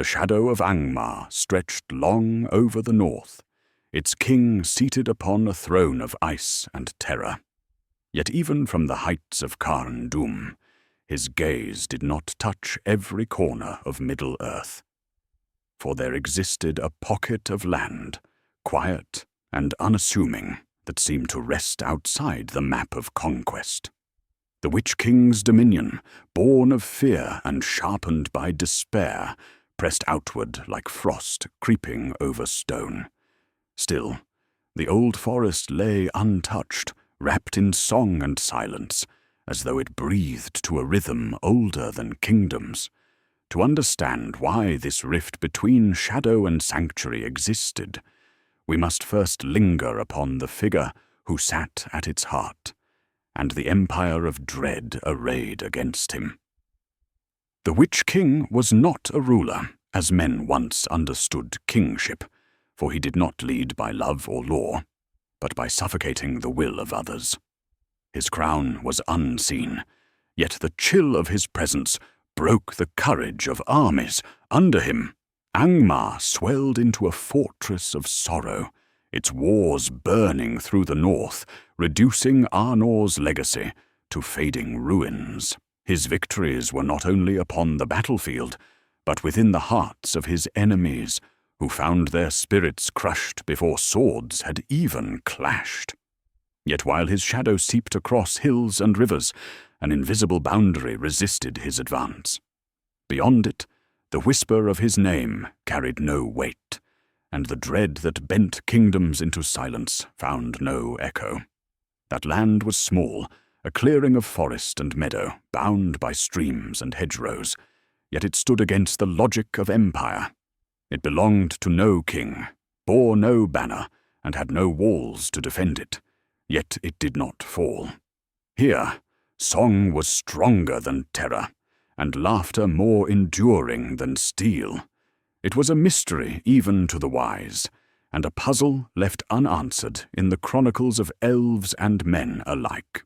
The shadow of Angmar stretched long over the north, its king seated upon a throne of ice and terror. Yet even from the heights of Carn Dûm, his gaze did not touch every corner of Middle-earth. For there existed a pocket of land, quiet and unassuming, that seemed to rest outside the map of conquest. The Witch-King's dominion, born of fear and sharpened by despair, pressed outward like frost creeping over stone. Still, the old forest lay untouched, wrapped in song and silence, as though it breathed to a rhythm older than kingdoms. To understand why this rift between shadow and sanctuary existed, we must first linger upon the figure who sat at its heart, and the empire of dread arrayed against him. The Witch-King was not a ruler, as men once understood kingship, for he did not lead by love or law, but by suffocating the will of others. His crown was unseen, yet the chill of his presence broke the courage of armies. Under him, Angmar swelled into a fortress of sorrow, its wars burning through the north, reducing Arnor's legacy to fading ruins. His victories were not only upon the battlefield, but within the hearts of his enemies, who found their spirits crushed before swords had even clashed. Yet while his shadow seeped across hills and rivers, an invisible boundary resisted his advance. Beyond it, the whisper of his name carried no weight, and the dread that bent kingdoms into silence found no echo. That land was small, a clearing of forest and meadow, bound by streams and hedgerows, yet it stood against the logic of empire. It belonged to no king, bore no banner, and had no walls to defend it, yet it did not fall. Here, song was stronger than terror, and laughter more enduring than steel. It was a mystery even to the wise, and a puzzle left unanswered in the chronicles of elves and men alike.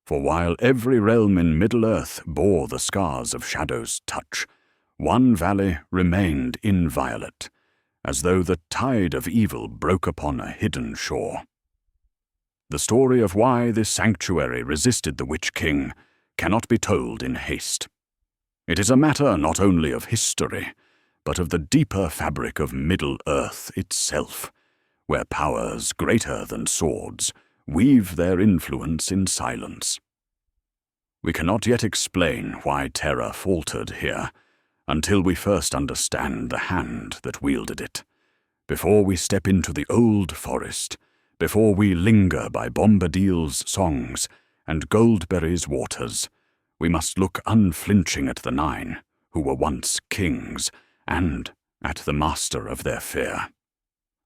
For while every realm in Middle-earth bore the scars of Shadow's touch, one valley remained inviolate, as though the tide of evil broke upon a hidden shore. The story of why this sanctuary resisted the Witch-King cannot be told in haste. It is a matter not only of history, but of the deeper fabric of Middle-earth itself, where powers greater than swords weave their influence in silence. We cannot yet explain why terror faltered here, until we first understand the hand that wielded it. Before we step into the old forest, before we linger by Bombadil's songs and Goldberry's waters, we must look unflinching at the Nine, who were once kings, and at the master of their fear.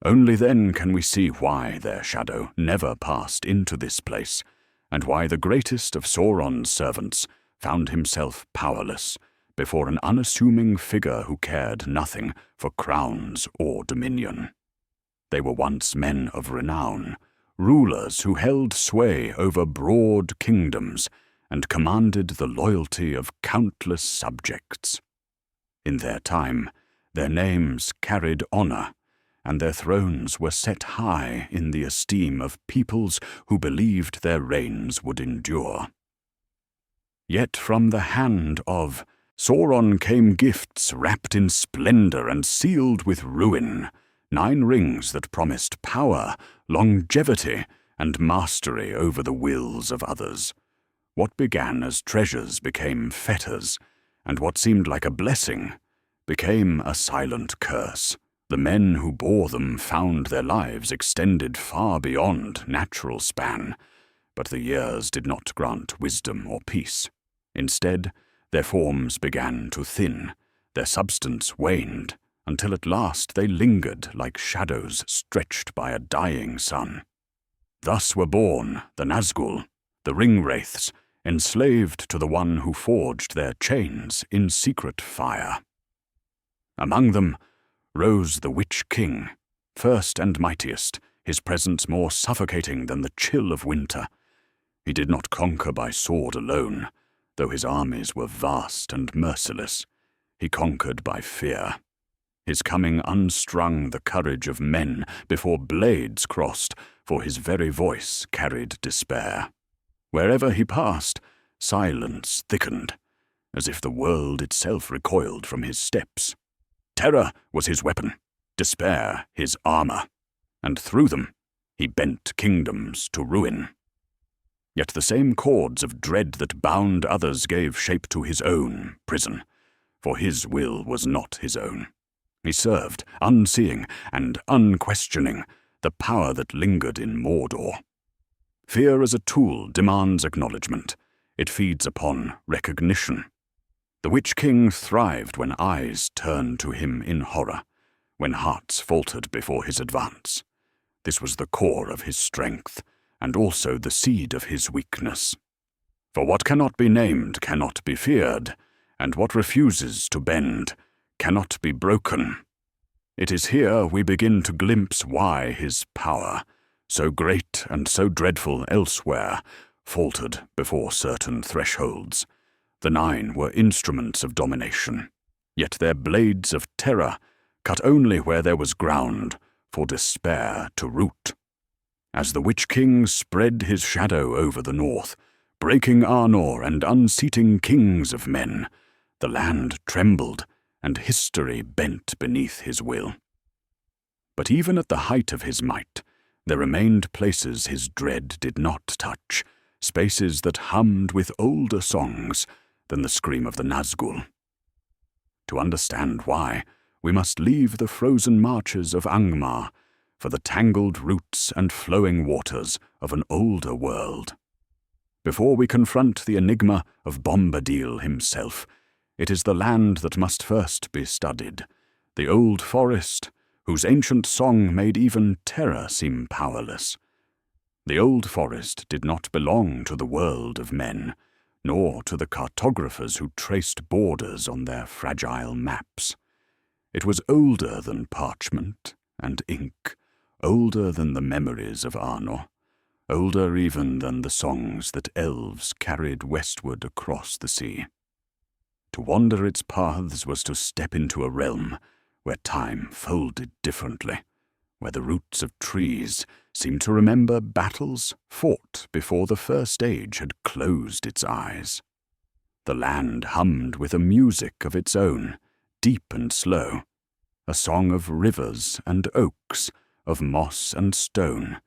Only then can we see why their shadow never passed into this place, and why the greatest of Sauron's servants found himself powerless before an unassuming figure who cared nothing for crowns or dominion. They were once men of renown, rulers who held sway over broad kingdoms and commanded the loyalty of countless subjects. In their time, their names carried honor, and their thrones were set high in the esteem of peoples who believed their reigns would endure. Yet from the hand of Sauron came gifts wrapped in splendor and sealed with ruin, 9 rings that promised power, longevity, and mastery over the wills of others. What began as treasures became fetters, and what seemed like a blessing became a silent curse. The men who bore them found their lives extended far beyond natural span, but the years did not grant wisdom or peace. Instead, their forms began to thin, their substance waned, until at last they lingered like shadows stretched by a dying sun. Thus were born the Nazgul, the Ringwraiths, enslaved to the one who forged their chains in secret fire. Among them rose the Witch-King, first and mightiest, his presence more suffocating than the chill of winter. He did not conquer by sword alone, though his armies were vast and merciless. he conquered by fear. His coming unstrung the courage of men before blades crossed, for his very voice carried despair. Wherever he passed, silence thickened, as if the world itself recoiled from his steps. Terror was his weapon, despair his armor, and through them he bent kingdoms to ruin. Yet the same cords of dread that bound others gave shape to his own prison, for his will was not his own. He served, unseeing and unquestioning, the power that lingered in Mordor. Fear as a tool demands acknowledgement. It feeds upon recognition. The Witch-King thrived when eyes turned to him in horror, when hearts faltered before his advance. This was the core of his strength, and also the seed of his weakness. For what cannot be named cannot be feared, and what refuses to bend cannot be broken. It is here we begin to glimpse why his power, so great and so dreadful elsewhere, faltered before certain thresholds. The Nine were instruments of domination, yet their blades of terror cut only where there was ground for despair to root. As the Witch-King spread his shadow over the north, breaking Arnor and unseating kings of men, the land trembled and history bent beneath his will. But even at the height of his might, there remained places his dread did not touch, spaces that hummed with older songs than the scream of the Nazgul. To understand why, we must leave the frozen marches of Angmar for the tangled roots and flowing waters of an older world. Before we confront the enigma of Bombadil himself, it is the land that must first be studied, the old forest, whose ancient song made even terror seem powerless. The old forest did not belong to the world of men, nor to the cartographers who traced borders on their fragile maps. It was older than parchment and ink, older than the memories of Arnor, older even than the songs that elves carried westward across the sea. To wander its paths was to step into a realm where time folded differently, where the roots of trees seemed to remember battles fought before the first age had closed its eyes. The land hummed with a music of its own, deep and slow, a song of rivers and oaks, of moss and stone,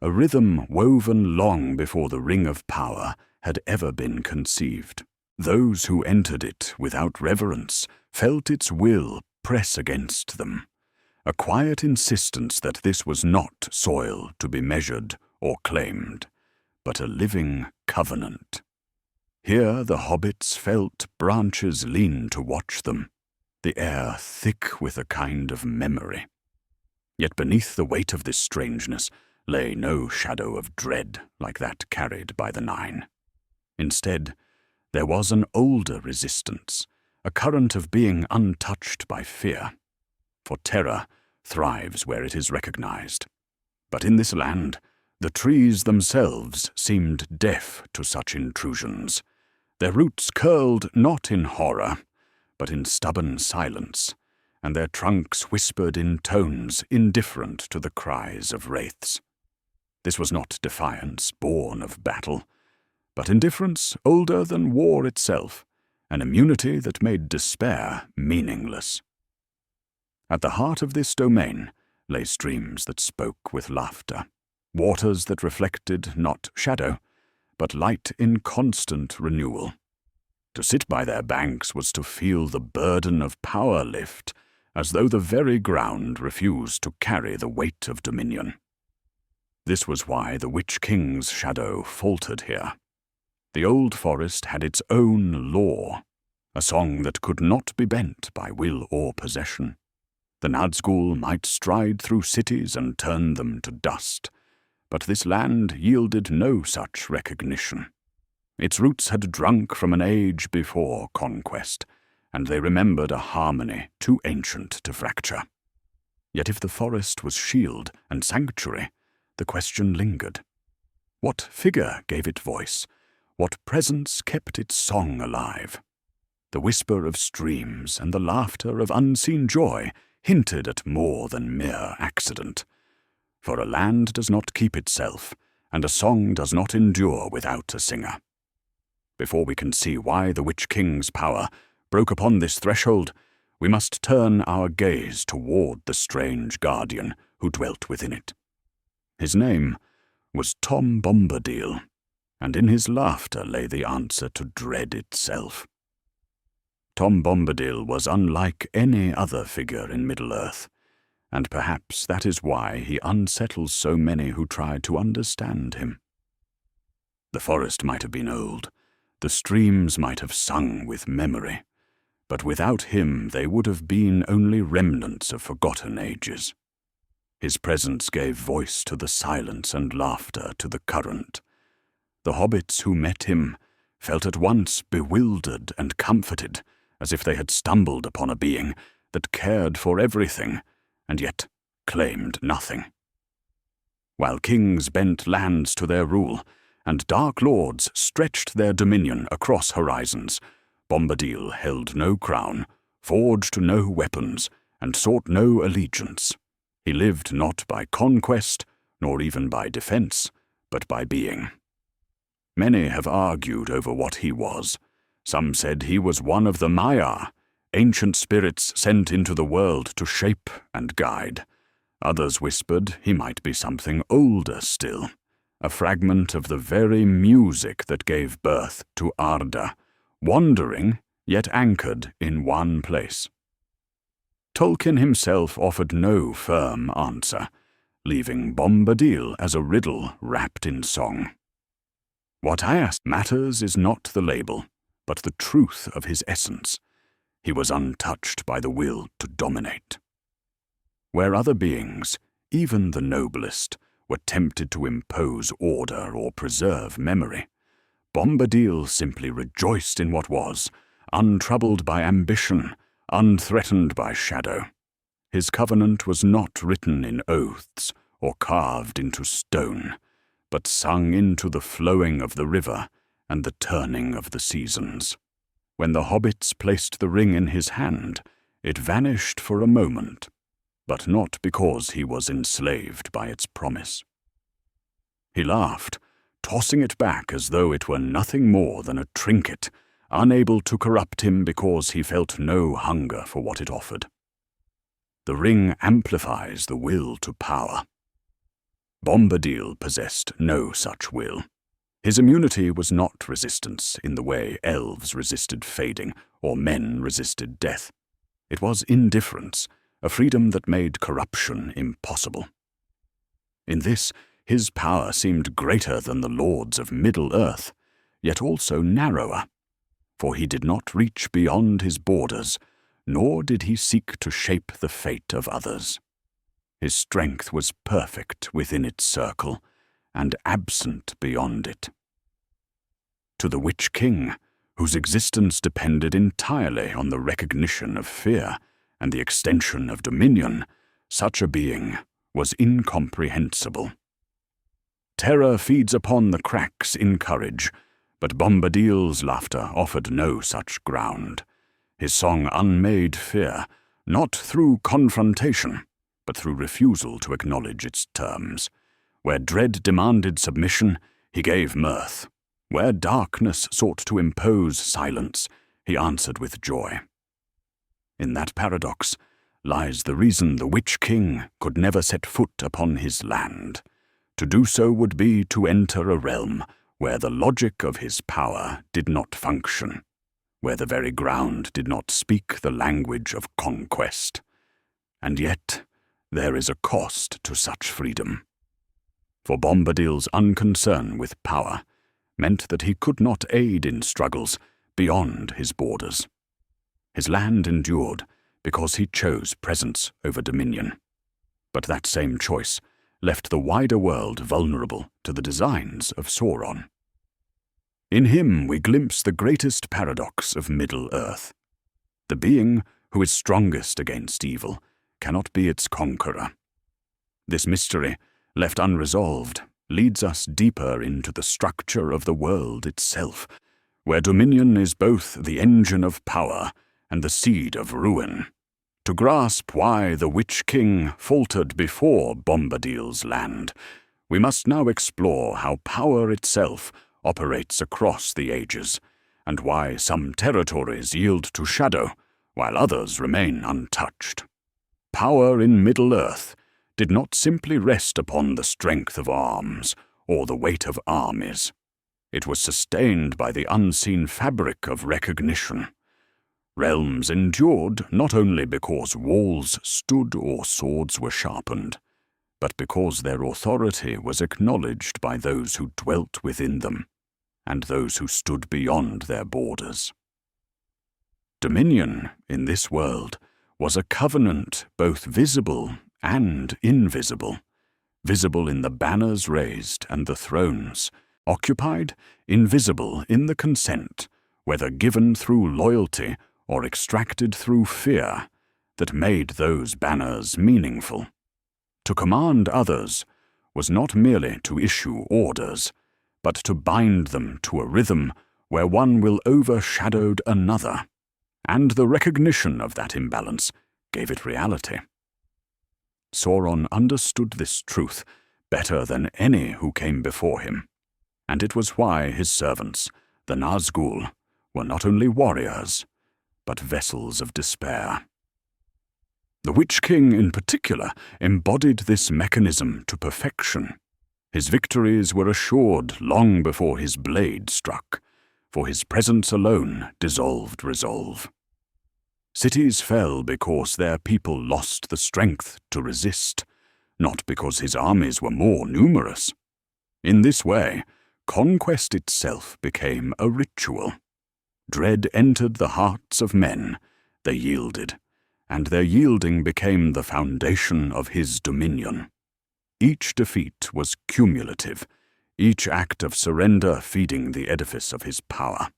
a rhythm woven long before the ring of power had ever been conceived. Those who entered it without reverence felt its will press against them, a quiet insistence that this was not soil to be measured or claimed, but a living covenant. Here the hobbits felt branches lean to watch them, the air thick with a kind of memory. Yet beneath the weight of this strangeness lay no shadow of dread like that carried by the Nine. Instead, there was an older resistance, a current of being untouched by fear. For terror thrives where it is recognized. But in this land, the trees themselves seemed deaf to such intrusions. Their roots curled not in horror, but in stubborn silence, and their trunks whispered in tones indifferent to the cries of wraiths. This was not defiance born of battle, but indifference older than war itself, an immunity that made despair meaningless. At the heart of this domain lay streams that spoke with laughter, waters that reflected not shadow, but light in constant renewal. To sit by their banks was to feel the burden of power lift, as though the very ground refused to carry the weight of dominion. This was why the Witch-King's shadow faltered here. The old forest had its own law, a song that could not be bent by will or possession. The Nazgul might stride through cities and turn them to dust, but this land yielded no such recognition. Its roots had drunk from an age before conquest, and they remembered a harmony too ancient to fracture. Yet if the forest was shield and sanctuary, the question lingered. What figure gave it voice? What presence kept its song alive? The whisper of streams and the laughter of unseen joy hinted at more than mere accident. For a land does not keep itself, and a song does not endure without a singer. Before we can see why the Witch-King's power broke upon this threshold, we must turn our gaze toward the strange guardian who dwelt within it. His name was Tom Bombadil, and in his laughter lay the answer to dread itself. Tom Bombadil was unlike any other figure in Middle-earth, and perhaps that is why he unsettles so many who try to understand him. The forest might have been old, the streams might have sung with memory, but without him they would have been only remnants of forgotten ages. His presence gave voice to the silence and laughter to the current. The hobbits who met him felt at once bewildered and comforted, as if they had stumbled upon a being that cared for everything, and yet claimed nothing. While kings bent lands to their rule, and dark lords stretched their dominion across horizons, Bombadil held no crown, forged no weapons, and sought no allegiance. He lived not by conquest, nor even by defense, but by being. Many have argued over what he was. Some said he was one of the Maiar, ancient spirits sent into the world to shape and guide. Others whispered he might be something older still, a fragment of the very music that gave birth to Arda, wandering yet anchored in one place. Tolkien himself offered no firm answer, leaving Bombadil as a riddle wrapped in song. What I ask matters is not the label, but the truth of his essence. He was untouched by the will to dominate. Where other beings, even the noblest, were tempted to impose order or preserve memory, Bombadil simply rejoiced in what was, untroubled by ambition, unthreatened by shadow. His covenant was not written in oaths or carved into stone, but sung into the flowing of the river and the turning of the seasons. When the hobbits placed the ring in his hand, it vanished for a moment, but not because he was enslaved by its promise. He laughed, tossing it back as though it were nothing more than a trinket, unable to corrupt him because he felt no hunger for what it offered. The ring amplifies the will to power. Bombadil possessed no such will. His immunity was not resistance in the way elves resisted fading or men resisted death. It was indifference, a freedom that made corruption impossible. In this, his power seemed greater than the lords of Middle-earth, yet also narrower, for he did not reach beyond his borders, nor did he seek to shape the fate of others. His strength was perfect within its circle, and absent beyond it. To the Witch-King, whose existence depended entirely on the recognition of fear and the extension of dominion, such a being was incomprehensible. Terror feeds upon the cracks in courage, but Bombadil's laughter offered no such ground. His song unmade fear, not through confrontation, but through refusal to acknowledge its terms. Where dread demanded submission, he gave mirth. Where darkness sought to impose silence, he answered with joy. In that paradox lies the reason the Witch-King could never set foot upon his land. To do so would be to enter a realm where the logic of his power did not function, where the very ground did not speak the language of conquest. And yet, there is a cost to such freedom. For Bombadil's unconcern with power meant that he could not aid in struggles beyond his borders. His land endured because he chose presence over dominion. But that same choice left the wider world vulnerable to the designs of Sauron. In him we glimpse the greatest paradox of Middle-earth. The being who is strongest against evil cannot be its conqueror. This mystery, left unresolved, leads us deeper into the structure of the world itself, where dominion is both the engine of power and the seed of ruin. To grasp why the Witch-King faltered before Bombadil's land, we must now explore how power itself operates across the ages, and why some territories yield to shadow, while others remain untouched. Power in Middle-earth did not simply rest upon the strength of arms or the weight of armies. It was sustained by the unseen fabric of recognition. Realms endured not only because walls stood or swords were sharpened, but because their authority was acknowledged by those who dwelt within them, and those who stood beyond their borders. Dominion, in this world, was a covenant both visible and invisible, visible in the banners raised and the thrones, occupied, invisible in the consent, whether given through loyalty or extracted through fear, that made those banners meaningful. To command others was not merely to issue orders, but to bind them to a rhythm where one will overshadow another, and the recognition of that imbalance gave it reality. Sauron understood this truth better than any who came before him, and it was why his servants, the Nazgul, were not only warriors, but vessels of despair. The Witch-King in particular embodied this mechanism to perfection. His victories were assured long before his blade struck, for his presence alone dissolved resolve. Cities fell because their people lost the strength to resist, not because his armies were more numerous. In this way, conquest itself became a ritual. Dread entered the hearts of men, they yielded, and their yielding became the foundation of his dominion. Each defeat was cumulative, each act of surrender feeding the edifice of his power,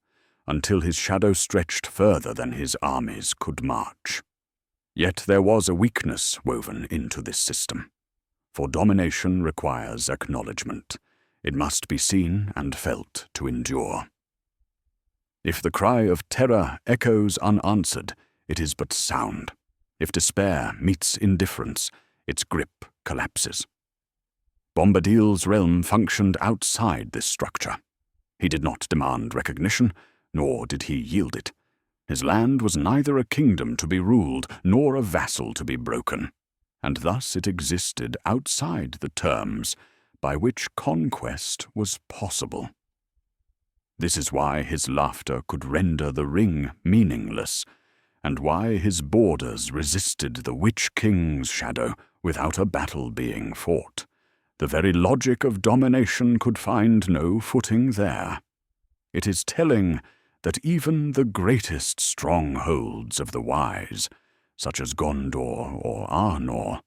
until his shadow stretched further than his armies could march. Yet there was a weakness woven into this system, for domination requires acknowledgement. It must be seen and felt to endure. If the cry of terror echoes unanswered, it is but sound. If despair meets indifference, its grip collapses. Bombadil's realm functioned outside this structure. He did not demand recognition, nor did he yield it. His land was neither a kingdom to be ruled, nor a vassal to be broken, and thus it existed outside the terms by which conquest was possible. This is why his laughter could render the ring meaningless, and why his borders resisted the Witch-King's shadow without a battle being fought. The very logic of domination could find no footing there. It is telling that even the greatest strongholds of the wise, such as Gondor or Arnor,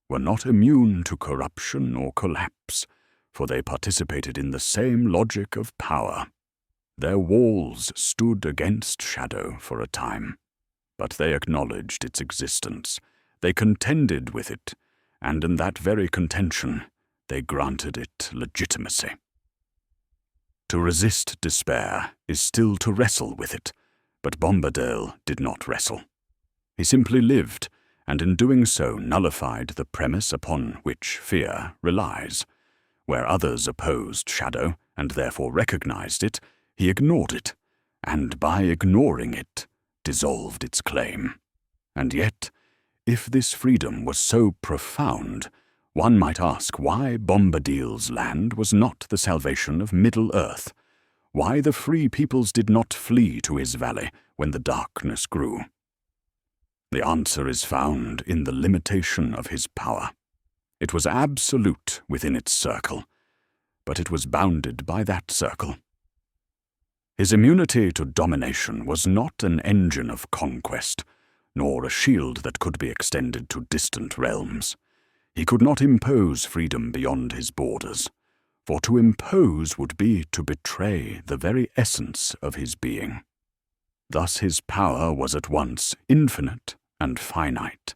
were not immune to corruption or collapse, for they participated in the same logic of power. Their walls stood against shadow for a time, but they acknowledged its existence. They contended with it, and in that very contention, they granted it legitimacy. To resist despair is still to wrestle with it, but Bombadil did not wrestle. He simply lived, and in doing so nullified the premise upon which fear relies. Where others opposed shadow, and therefore recognized it, he ignored it, and by ignoring it, dissolved its claim. And yet, if this freedom was so profound, one might ask why Bombadil's land was not the salvation of Middle-earth, why the free peoples did not flee to his valley when the darkness grew. The answer is found in the limitation of his power. It was absolute within its circle, but it was bounded by that circle. His immunity to domination was not an engine of conquest, nor a shield that could be extended to distant realms. He could not impose freedom beyond his borders, for to impose would be to betray the very essence of his being. Thus his power was at once infinite and finite,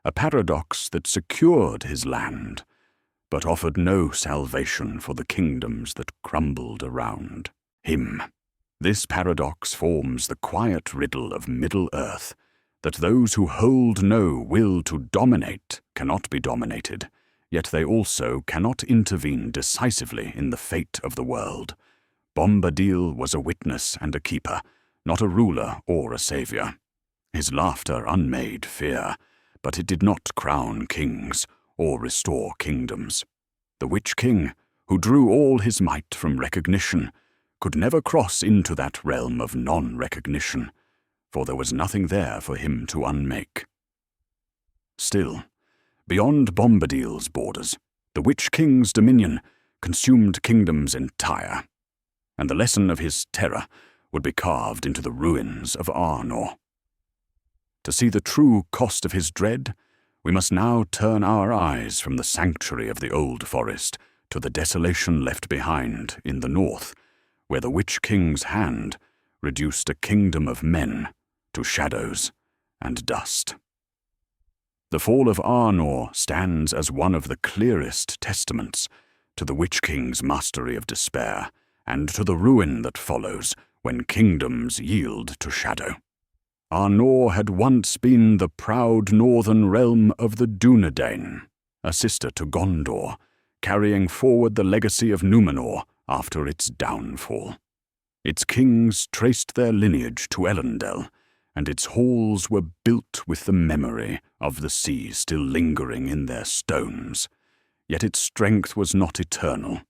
a paradox that secured his land, but offered no salvation for the kingdoms that crumbled around him. This paradox forms the quiet riddle of Middle-earth, that those who hold no will to dominate cannot be dominated, yet they also cannot intervene decisively in the fate of the world. Bombadil was a witness and a keeper, not a ruler or a savior. His laughter unmade fear, but it did not crown kings or restore kingdoms. The Witch-King, who drew all his might from recognition, could never cross into that realm of non-recognition, for there was nothing there for him to unmake. Still, beyond Bombadil's borders, the Witch-King's dominion consumed kingdoms entire, and the lesson of his terror would be carved into the ruins of Arnor. To see the true cost of his dread, we must now turn our eyes from the sanctuary of the old forest to the desolation left behind in the north, where the Witch-King's hand reduced a kingdom of men to shadows and dust. The fall of Arnor stands as one of the clearest testaments to the Witch-King's mastery of despair and to the ruin that follows when kingdoms yield to shadow. Arnor had once been the proud northern realm of the Dunedain, a sister to Gondor, carrying forward the legacy of Númenor after its downfall. Its kings traced their lineage to Elendel, and its halls were built with the memory of the sea still lingering in their stones. Yet its strength was not eternal.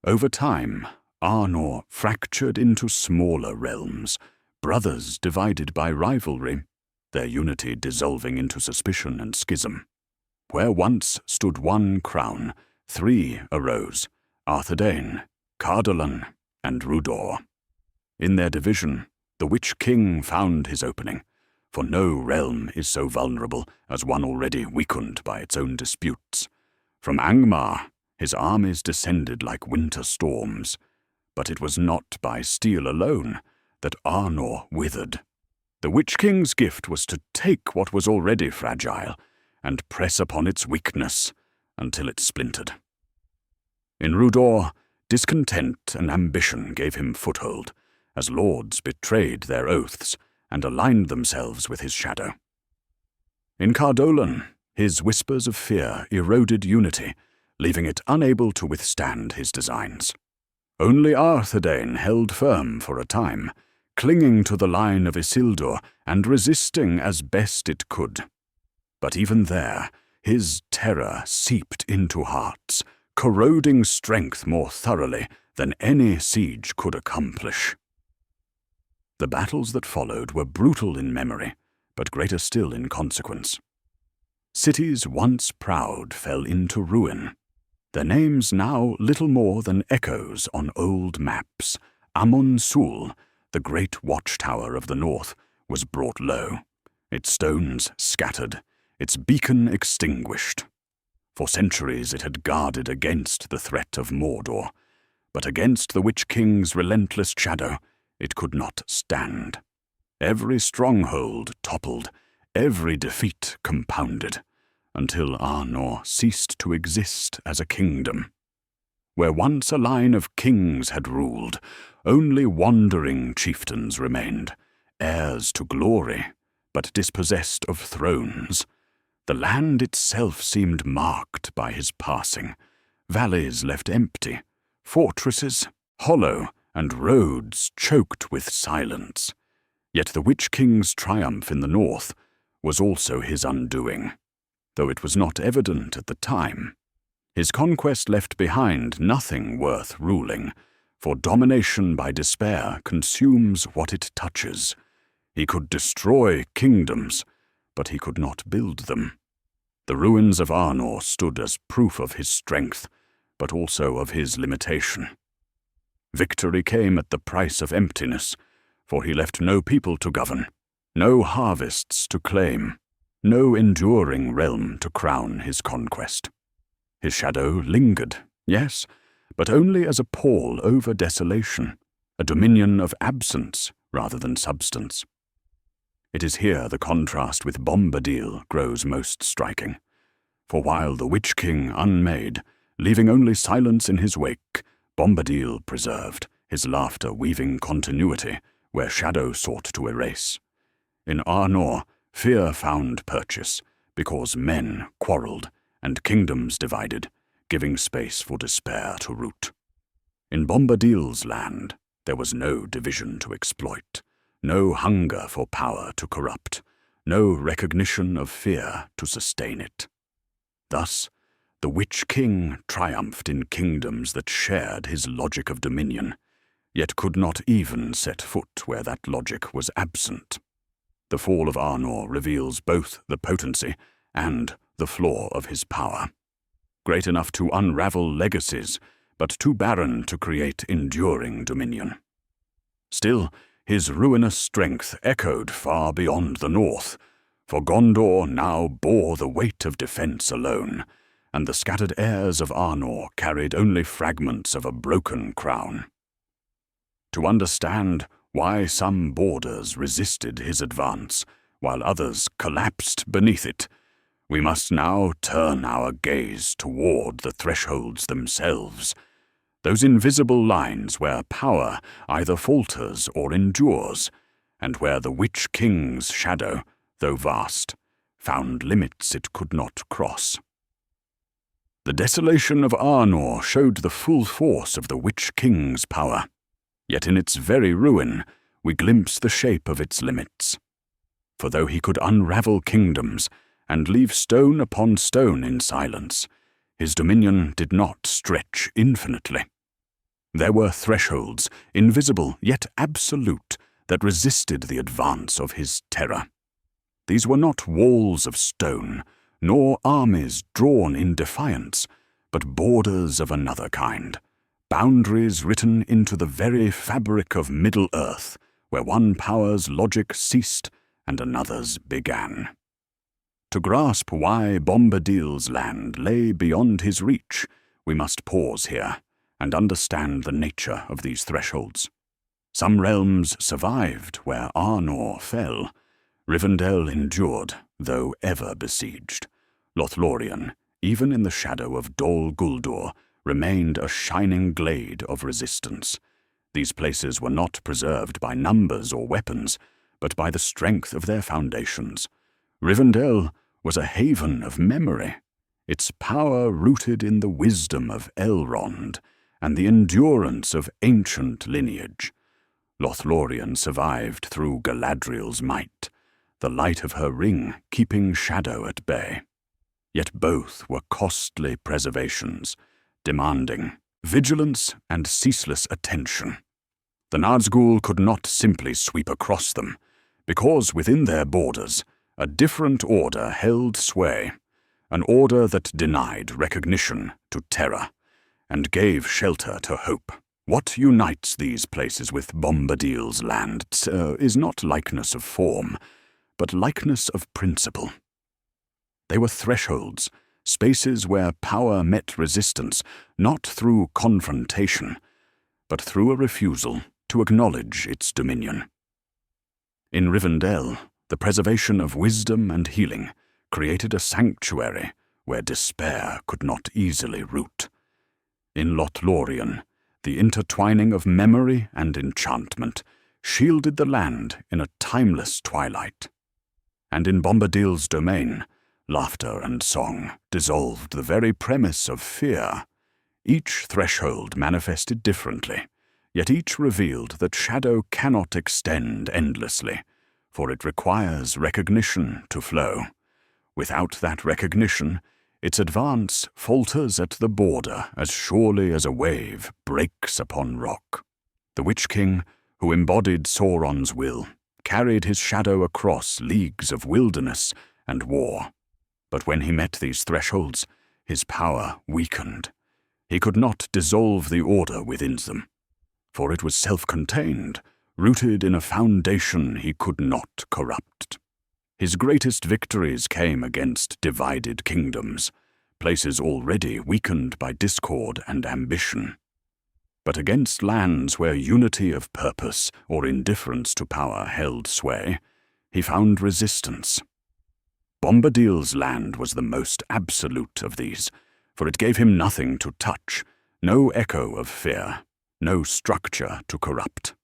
Over time, Arnor fractured into smaller realms, brothers divided by rivalry, their unity dissolving into suspicion and schism. Where once stood one crown, three arose: Arthedain, Cardolan, and Rudor. In their division, the Witch-King found his opening, for no realm is so vulnerable as one already weakened by its own disputes. From Angmar, his armies descended like winter storms, but it was not by steel alone that Arnor withered. The Witch-King's gift was to take what was already fragile and press upon its weakness until it splintered. In Rudor, discontent and ambition gave him foothold, as lords betrayed their oaths and aligned themselves with his shadow. In Cardolan, his whispers of fear eroded unity, leaving it unable to withstand his designs. Only Arthedain held firm for a time, clinging to the line of Isildur and resisting as best it could. But even there, his terror seeped into hearts, corroding strength more thoroughly than any siege could accomplish. The battles that followed were brutal in memory, but greater still in consequence. Cities once proud fell into ruin, their names now little more than echoes on old maps. Amun-Sul, the great watchtower of the north, was brought low, its stones scattered, its beacon extinguished. For centuries it had guarded against the threat of Mordor, but against the Witch-King's relentless shadow it could not stand. Every stronghold toppled, every defeat compounded, until Arnor ceased to exist as a kingdom. Where once a line of kings had ruled, only wandering chieftains remained, heirs to glory, but dispossessed of thrones. The land itself seemed marked by his passing, valleys left empty, fortresses hollow, and roads choked with silence. Yet the Witch-King's triumph in the north was also his undoing, though it was not evident at the time. His conquest left behind nothing worth ruling, for domination by despair consumes what it touches. He could destroy kingdoms, but he could not build them. The ruins of Arnor stood as proof of his strength, but also of his limitation. Victory came at the price of emptiness, for he left no people to govern, no harvests to claim, no enduring realm to crown his conquest. His shadow lingered, yes, but only as a pall over desolation, a dominion of absence rather than substance. It is here the contrast with Bombadil grows most striking, for while the Witch-King unmade, leaving only silence in his wake, Bombadil preserved, his laughter weaving continuity where shadow sought to erase. In Arnor, fear found purchase, because men quarreled and kingdoms divided, giving space for despair to root. In Bombadil's land, there was no division to exploit, no hunger for power to corrupt, no recognition of fear to sustain it. Thus, the Witch-King triumphed in kingdoms that shared his logic of dominion, yet could not even set foot where that logic was absent. The fall of Arnor reveals both the potency and the flaw of his power. Great enough to unravel legacies, but too barren to create enduring dominion. Still, his ruinous strength echoed far beyond the north, for Gondor now bore the weight of defense alone, and the scattered heirs of Arnor carried only fragments of a broken crown. To understand why some borders resisted his advance, while others collapsed beneath it, we must now turn our gaze toward the thresholds themselves, those invisible lines where power either falters or endures, and where the Witch-King's shadow, though vast, found limits it could not cross. The desolation of Arnor showed the full force of the Witch-King's power, yet in its very ruin we glimpse the shape of its limits. For though he could unravel kingdoms and leave stone upon stone in silence, his dominion did not stretch infinitely. There were thresholds, invisible yet absolute, that resisted the advance of his terror. These were not walls of stone, nor armies drawn in defiance, but borders of another kind, boundaries written into the very fabric of Middle-earth, where one power's logic ceased and another's began. To grasp why Bombadil's land lay beyond his reach, we must pause here and understand the nature of these thresholds. Some realms survived where Arnor fell. Rivendell endured, though ever besieged. Lothlorien, even in the shadow of Dol Guldur, remained a shining glade of resistance. These places were not preserved by numbers or weapons, but by the strength of their foundations. Rivendell was a haven of memory, its power rooted in the wisdom of Elrond and the endurance of ancient lineage. Lothlorien survived through Galadriel's might, the light of her ring keeping shadow at bay. Yet both were costly preservations, demanding vigilance and ceaseless attention. The Nazgul could not simply sweep across them, because within their borders a different order held sway, an order that denied recognition to terror and gave shelter to hope. What unites these places with Bombadil's land is not likeness of form, but likeness of principle. They were thresholds, spaces where power met resistance, not through confrontation, but through a refusal to acknowledge its dominion. In Rivendell, the preservation of wisdom and healing created a sanctuary where despair could not easily root. In Lothlorien, the intertwining of memory and enchantment shielded the land in a timeless twilight. And in Bombadil's domain, laughter and song dissolved the very premise of fear. Each threshold manifested differently, yet each revealed that shadow cannot extend endlessly, for it requires recognition to flow. Without that recognition, its advance falters at the border as surely as a wave breaks upon rock. The Witch-King, who embodied Sauron's will, carried his shadow across leagues of wilderness and war. But when he met these thresholds, his power weakened. He could not dissolve the order within them, for it was self-contained, rooted in a foundation he could not corrupt. His greatest victories came against divided kingdoms, places already weakened by discord and ambition. But against lands where unity of purpose or indifference to power held sway, he found resistance. Bombadil's land was the most absolute of these, for it gave him nothing to touch, no echo of fear, no structure to corrupt.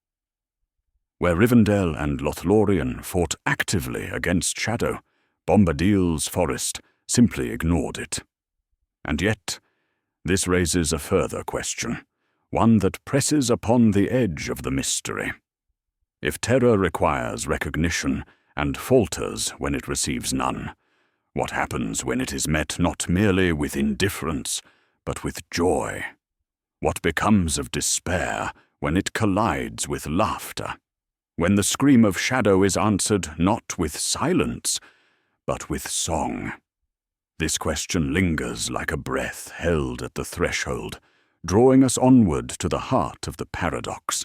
Where Rivendell and Lothlorien fought actively against shadow, Bombadil's forest simply ignored it. And yet, this raises a further question, one that presses upon the edge of the mystery. If terror requires recognition and falters when it receives none, what happens when it is met not merely with indifference, but with joy? What becomes of despair when it collides with laughter? When the scream of shadow is answered not with silence, but with song? This question lingers like a breath held at the threshold, drawing us onward to the heart of the paradox,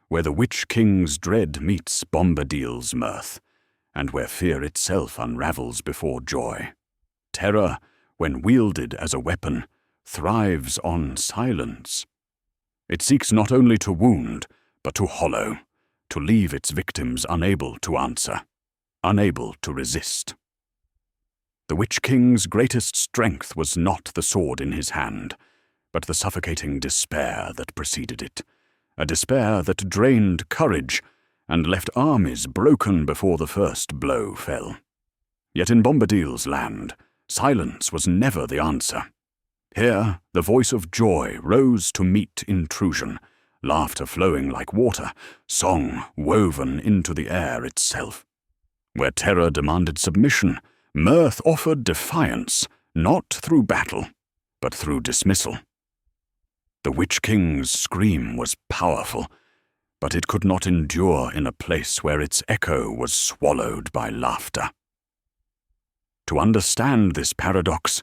where the Witch-King's dread meets Bombadil's mirth, and where fear itself unravels before joy. Terror, when wielded as a weapon, thrives on silence. It seeks not only to wound, but to hollow, to leave its victims unable to answer, unable to resist. The Witch-King's greatest strength was not the sword in his hand, but the suffocating despair that preceded it, a despair that drained courage and left armies broken before the first blow fell. Yet in Bombadil's land, silence was never the answer. Here, the voice of joy rose to meet intrusion, laughter flowing like water, song woven into the air itself. Where terror demanded submission, mirth offered defiance, not through battle, but through dismissal. The Witch-King's scream was powerful, but it could not endure in a place where its echo was swallowed by laughter. To understand this paradox,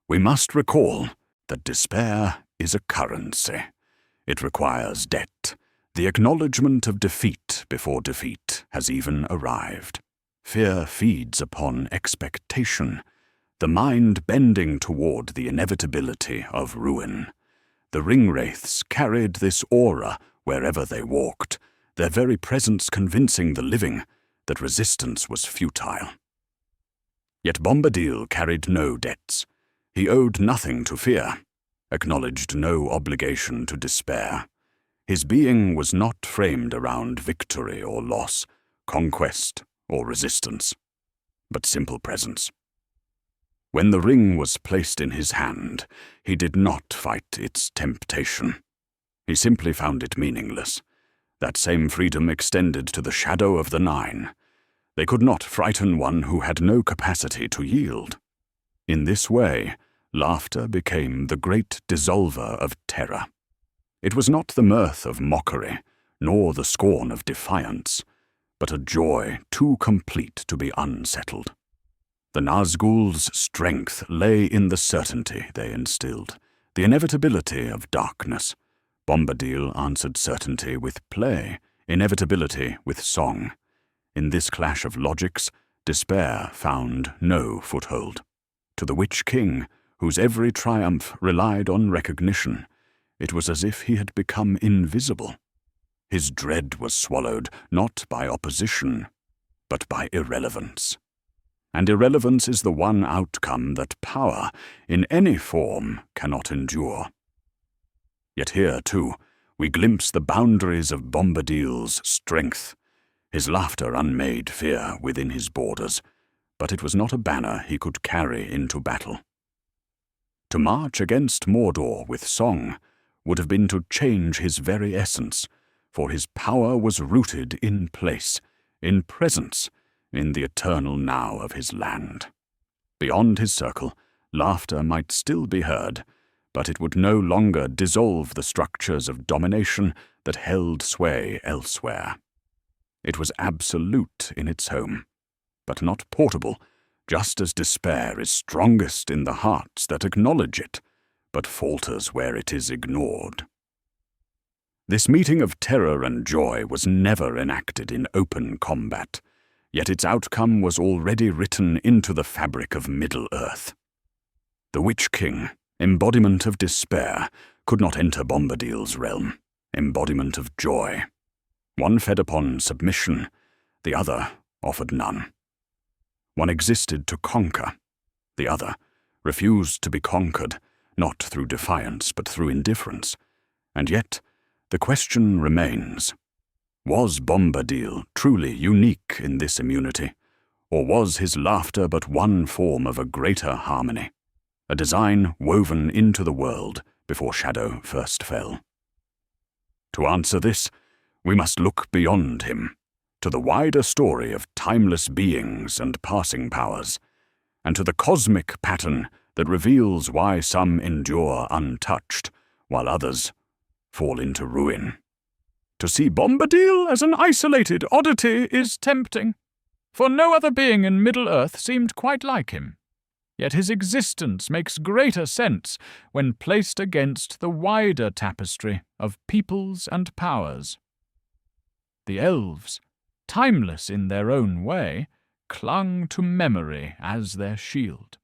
we must recall that despair is a currency. It requires debt, the acknowledgement of defeat before defeat has even arrived. Fear feeds upon expectation, the mind bending toward the inevitability of ruin. The ringwraiths carried this aura wherever they walked, their very presence convincing the living that resistance was futile. Yet Bombadil carried no debts. He owed nothing to fear, acknowledged no obligation to despair. His being was not framed around victory or loss, conquest or resistance, but simple presence. When the ring was placed in his hand, he did not fight its temptation. He simply found it meaningless. That same freedom extended to the shadow of the Nine. They could not frighten one who had no capacity to yield. In this way, laughter became the great dissolver of terror. It was not the mirth of mockery, nor the scorn of defiance, but a joy too complete to be unsettled. The Nazgul's strength lay in the certainty they instilled, the inevitability of darkness. Bombadil answered certainty with play, inevitability with song. In this clash of logics, despair found no foothold. To the Witch-King, whose every triumph relied on recognition, it was as if he had become invisible. His dread was swallowed not by opposition, but by irrelevance. And irrelevance is the one outcome that power, in any form, cannot endure. Yet here, too, we glimpse the boundaries of Bombadil's strength. His laughter unmade fear within his borders, but it was not a banner he could carry into battle. To march against Mordor with song would have been to change his very essence, for his power was rooted in place, in presence, in the eternal now of his land. Beyond his circle, laughter might still be heard, but it would no longer dissolve the structures of domination that held sway elsewhere. It was absolute in its home, but not portable, just as despair is strongest in the hearts that acknowledge it, but falters where it is ignored. This meeting of terror and joy was never enacted in open combat, yet its outcome was already written into the fabric of Middle-earth. The Witch-King, embodiment of despair, could not enter Bombadil's realm, embodiment of joy. One fed upon submission, the other offered none. One existed to conquer, the other refused to be conquered, not through defiance but through indifference, and yet The question remains, was Bombadil truly unique in this immunity, or was his laughter but one form of a greater harmony, a design woven into the world before shadow first fell? To answer this, we must look beyond him, to the wider story of timeless beings and passing powers, and to the cosmic pattern that reveals why some endure untouched, while others fall into ruin. To see Bombadil as an isolated oddity is tempting, for no other being in Middle-earth seemed quite like him. Yet his existence makes greater sense when placed against the wider tapestry of peoples and powers. The elves, timeless in their own way, clung to memory as their shield.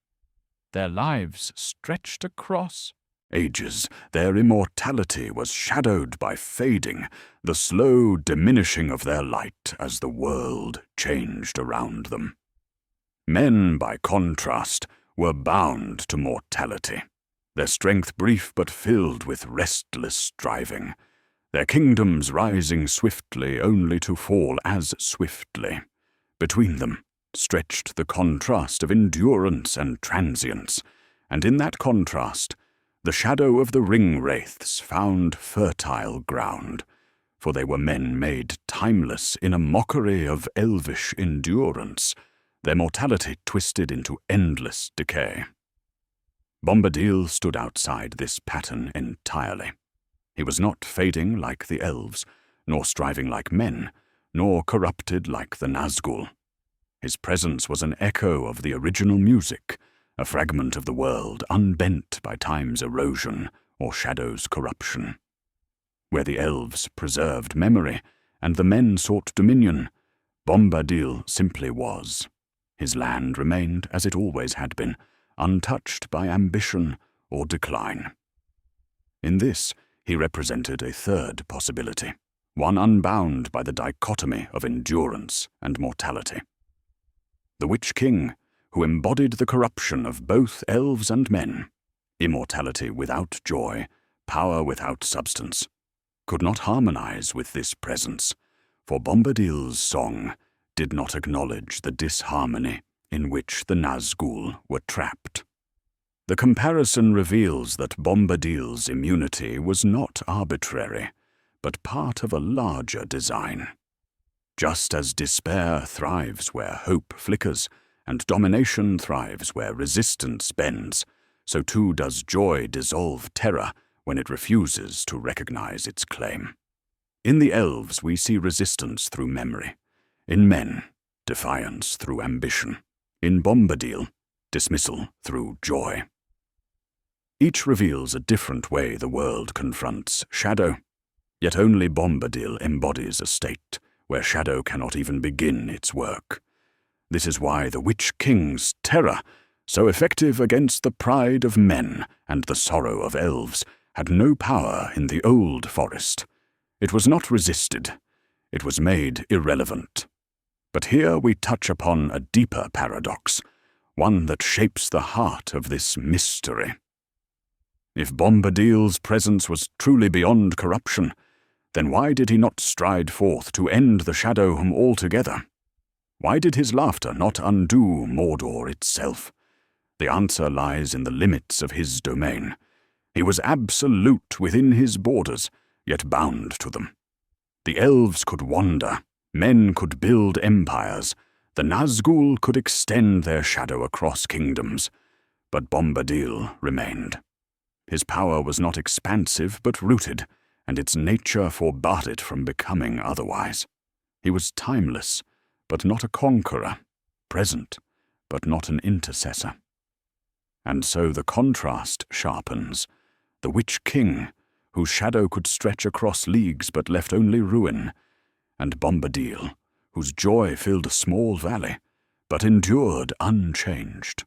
Their lives stretched across ages. Their immortality was shadowed by fading, the slow diminishing of their light as the world changed around them. Men, by contrast, were bound to mortality, their strength brief but filled with restless striving, their kingdoms rising swiftly only to fall as swiftly. Between them stretched the contrast of endurance and transience, and in that contrast the shadow of the ring-wraiths found fertile ground, for they were men made timeless in a mockery of elvish endurance, their mortality twisted into endless decay. Bombadil stood outside this pattern entirely. He was not fading like the elves, nor striving like men, nor corrupted like the Nazgul. His presence was an echo of the original music, a fragment of the world unbent by time's erosion or shadow's corruption. Where the elves preserved memory and the men sought dominion, Bombadil simply was. His land remained as it always had been, untouched by ambition or decline. In this, he represented a third possibility, one unbound by the dichotomy of endurance and mortality. The Witch-King, who embodied the corruption of both elves and men, immortality without joy, power without substance, could not harmonize with this presence, for Bombadil's song did not acknowledge the disharmony in which the Nazgul were trapped. The comparison reveals that Bombadil's immunity was not arbitrary, but part of a larger design. Just as despair thrives where hope flickers, and domination thrives where resistance bends, so too does joy dissolve terror when it refuses to recognize its claim. In the elves we see resistance through memory. In men, defiance through ambition. In Bombadil, dismissal through joy. Each reveals a different way the world confronts shadow, yet only Bombadil embodies a state where shadow cannot even begin its work. This is why the Witch-King's terror, so effective against the pride of men and the sorrow of elves, had no power in the old forest. It was not resisted. It was made irrelevant. But here we touch upon a deeper paradox, one that shapes the heart of this mystery. If Bombadil's presence was truly beyond corruption, then why did he not stride forth to end the shadow altogether? Why did his laughter not undo Mordor itself? The answer lies in the limits of his domain. He was absolute within his borders, yet bound to them. The elves could wander, men could build empires, the Nazgul could extend their shadow across kingdoms, but Bombadil remained. His power was not expansive but rooted, and its nature forbade it from becoming otherwise. He was timeless, but not a conqueror, present, but not an intercessor. And so the contrast sharpens. The Witch-King, whose shadow could stretch across leagues but left only ruin, and Bombadil, whose joy filled a small valley, but endured unchanged.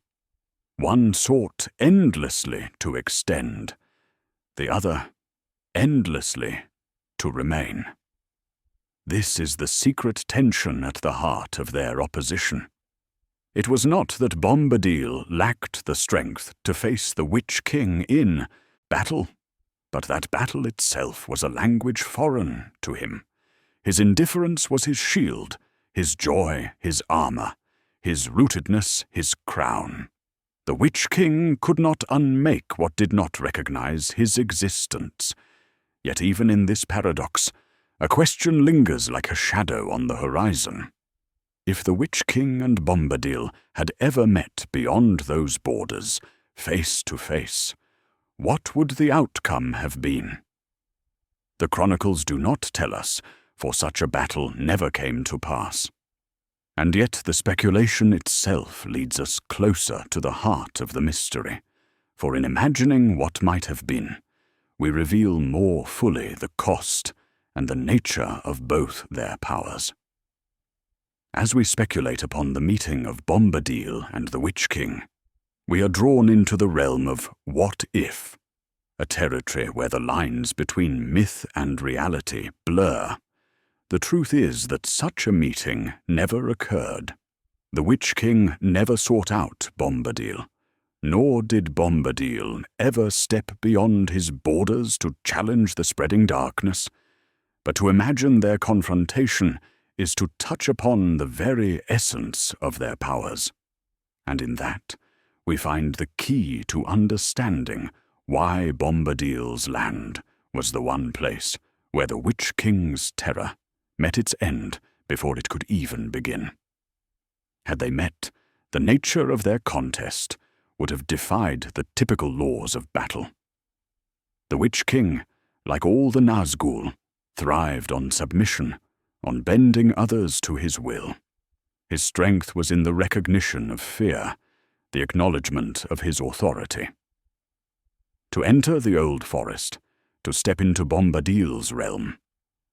One sought endlessly to extend, the other endlessly to remain. This is the secret tension at the heart of their opposition. It was not that Bombadil lacked the strength to face the Witch-King in battle. But that battle itself was a language foreign to him. His indifference was his shield, his joy his armor, his rootedness his crown. The Witch-King could not unmake what did not recognize his existence. Yet even in this paradox, a question lingers like a shadow on the horizon. If the Witch-King and Bombadil had ever met beyond those borders, face to face, what would the outcome have been? The chronicles do not tell us, for such a battle never came to pass. And yet the speculation itself leads us closer to the heart of the mystery, for in imagining what might have been, we reveal more fully the cost and the nature of both their powers. As we speculate upon the meeting of Bombadil and the Witch-King, we are drawn into the realm of what if, a territory where the lines between myth and reality blur. The truth is that such a meeting never occurred. The Witch-King never sought out Bombadil, nor did Bombadil ever step beyond his borders to challenge the spreading darkness. But to imagine their confrontation is to touch upon the very essence of their powers. And in that, we find the key to understanding why Bombadil's land was the one place where the Witch-King's terror met its end before it could even begin. Had they met, the nature of their contest would have defied the typical laws of battle. The Witch-King, like all the Nazgul, thrived on submission, on bending others to his will. His strength was in the recognition of fear, the acknowledgement of his authority. To enter the Old Forest, to step into Bombadil's realm,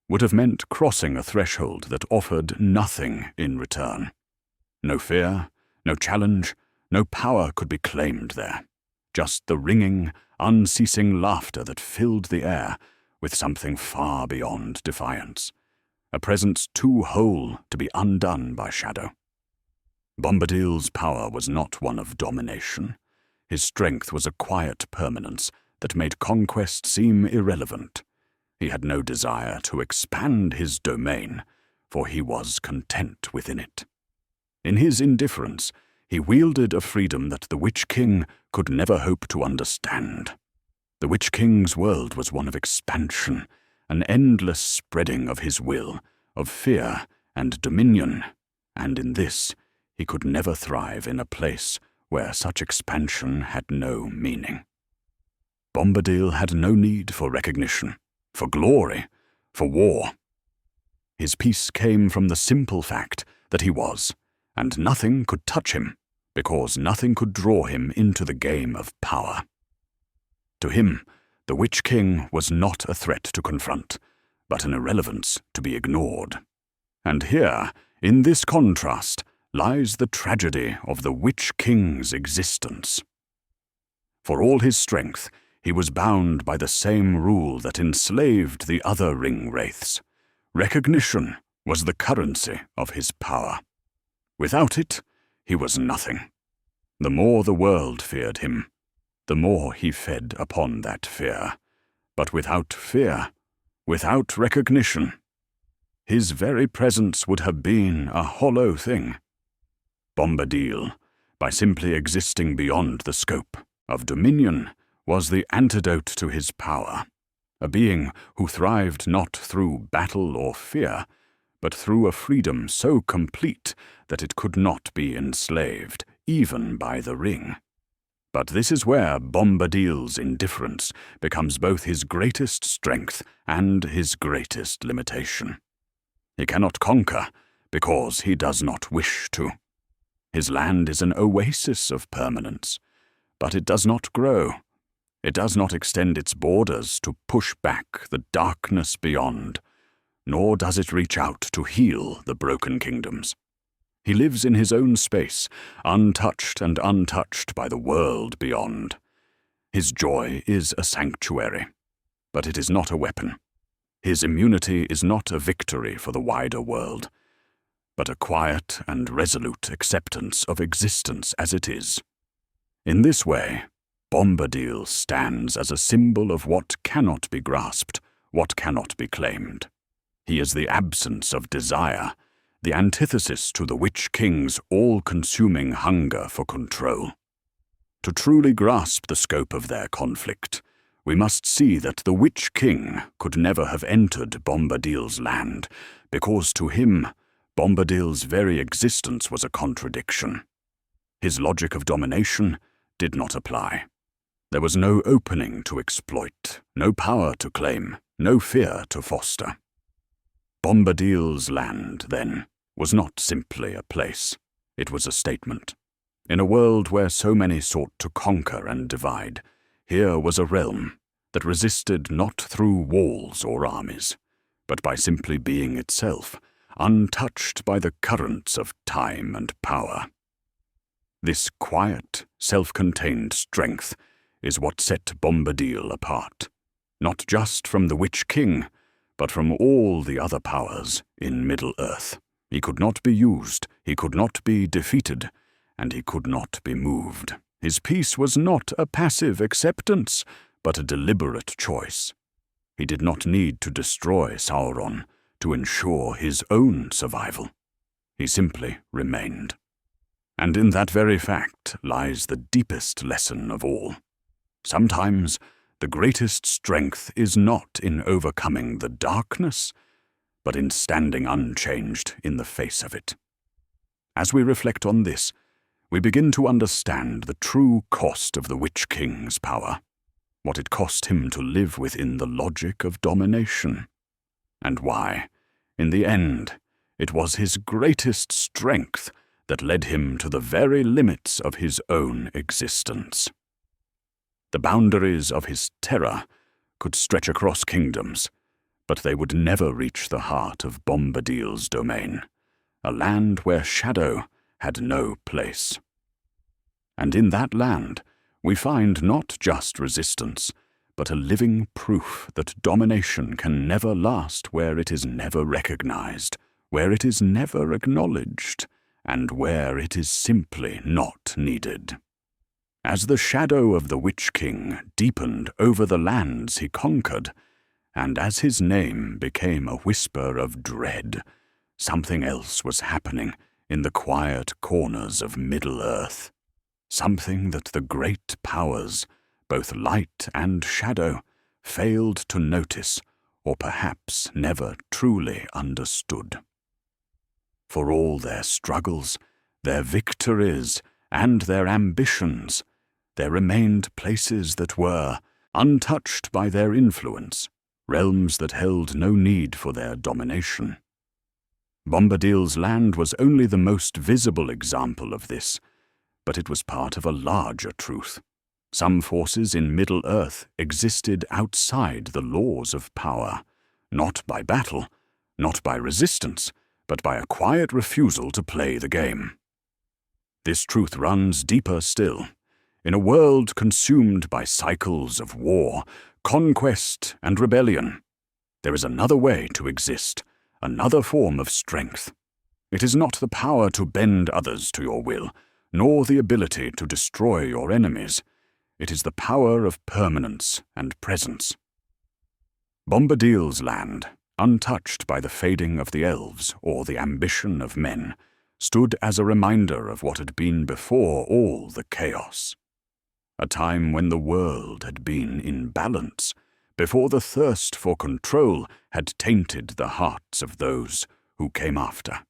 would have meant crossing a threshold that offered nothing in return. No fear, no challenge, no power could be claimed there. Just the ringing, unceasing laughter that filled the air with something far beyond defiance, a presence too whole to be undone by shadow. Bombadil's power was not one of domination. His strength was a quiet permanence that made conquest seem irrelevant. He had no desire to expand his domain, for he was content within it. In his indifference, he wielded a freedom that the Witch-King could never hope to understand. The Witch-King's world was one of expansion, an endless spreading of his will, of fear and dominion, and in this he could never thrive in a place where such expansion had no meaning. Bombadil had no need for recognition, for glory, for war. His peace came from the simple fact that he was, and nothing could touch him, because nothing could draw him into the game of power. To him, the Witch-King was not a threat to confront, but an irrelevance to be ignored. And here, in this contrast, lies the tragedy of the Witch-King's existence. For all his strength, he was bound by the same rule that enslaved the other ring-wraiths. Recognition was the currency of his power. Without it, he was nothing. The more the world feared him, the more he fed upon that fear. But without fear, without recognition, his very presence would have been a hollow thing. Bombadil, by simply existing beyond the scope of dominion, was the antidote to his power, a being who thrived not through battle or fear, but through a freedom so complete that it could not be enslaved, even by the ring. But this is where Bombadil's indifference becomes both his greatest strength and his greatest limitation. He cannot conquer because he does not wish to. His land is an oasis of permanence, but it does not grow. It does not extend its borders to push back the darkness beyond, nor does it reach out to heal the broken kingdoms. He lives in his own space, untouched and untouched by the world beyond. His joy is a sanctuary, but it is not a weapon. His immunity is not a victory for the wider world, but a quiet and resolute acceptance of existence as it is. In this way, Bombadil stands as a symbol of what cannot be grasped, what cannot be claimed. He is the absence of desire, the antithesis to the Witch-King's all-consuming hunger for control. To truly grasp the scope of their conflict, we must see that the Witch-King could never have entered Bombadil's land, because to him, Bombadil's very existence was a contradiction. His logic of domination did not apply. There was no opening to exploit, no power to claim, no fear to foster. Bombadil's land, then, was not simply a place. It was a statement. In a world where so many sought to conquer and divide, here was a realm that resisted not through walls or armies, but by simply being itself, untouched by the currents of time and power. This quiet, self-contained strength is what set Bombadil apart, not just from the Witch-King, but from all the other powers in Middle-earth. He could not be used, he could not be defeated, and he could not be moved. His peace was not a passive acceptance, but a deliberate choice. He did not need to destroy Sauron to ensure his own survival. He simply remained. And in that very fact lies the deepest lesson of all. Sometimes the greatest strength is not in overcoming the darkness, but in standing unchanged in the face of it. As we reflect on this, we begin to understand the true cost of the Witch-King's power, what it cost him to live within the logic of domination, and why, in the end, it was his greatest strength that led him to the very limits of his own existence. The boundaries of his terror could stretch across kingdoms, but they would never reach the heart of Bombadil's domain, a land where shadow had no place. And in that land, we find not just resistance, but a living proof that domination can never last where it is never recognized, where it is never acknowledged, and where it is simply not needed. As the shadow of the Witch-King deepened over the lands he conquered, and as his name became a whisper of dread, something else was happening in the quiet corners of Middle-earth, something that the great powers, both light and shadow, failed to notice or perhaps never truly understood. For all their struggles, their victories, and their ambitions, there remained places that were, untouched by their influence, realms that held no need for their domination. Bombadil's land was only the most visible example of this, but it was part of a larger truth. Some forces in Middle-earth existed outside the laws of power, not by battle, not by resistance, but by a quiet refusal to play the game. This truth runs deeper still. In a world consumed by cycles of war, conquest, and rebellion, there is another way to exist, another form of strength. It is not the power to bend others to your will, nor the ability to destroy your enemies. It is the power of permanence and presence. Bombadil's land, untouched by the fading of the elves or the ambition of men, stood as a reminder of what had been before all the chaos. A time when the world had been in balance, before the thirst for control had tainted the hearts of those who came after.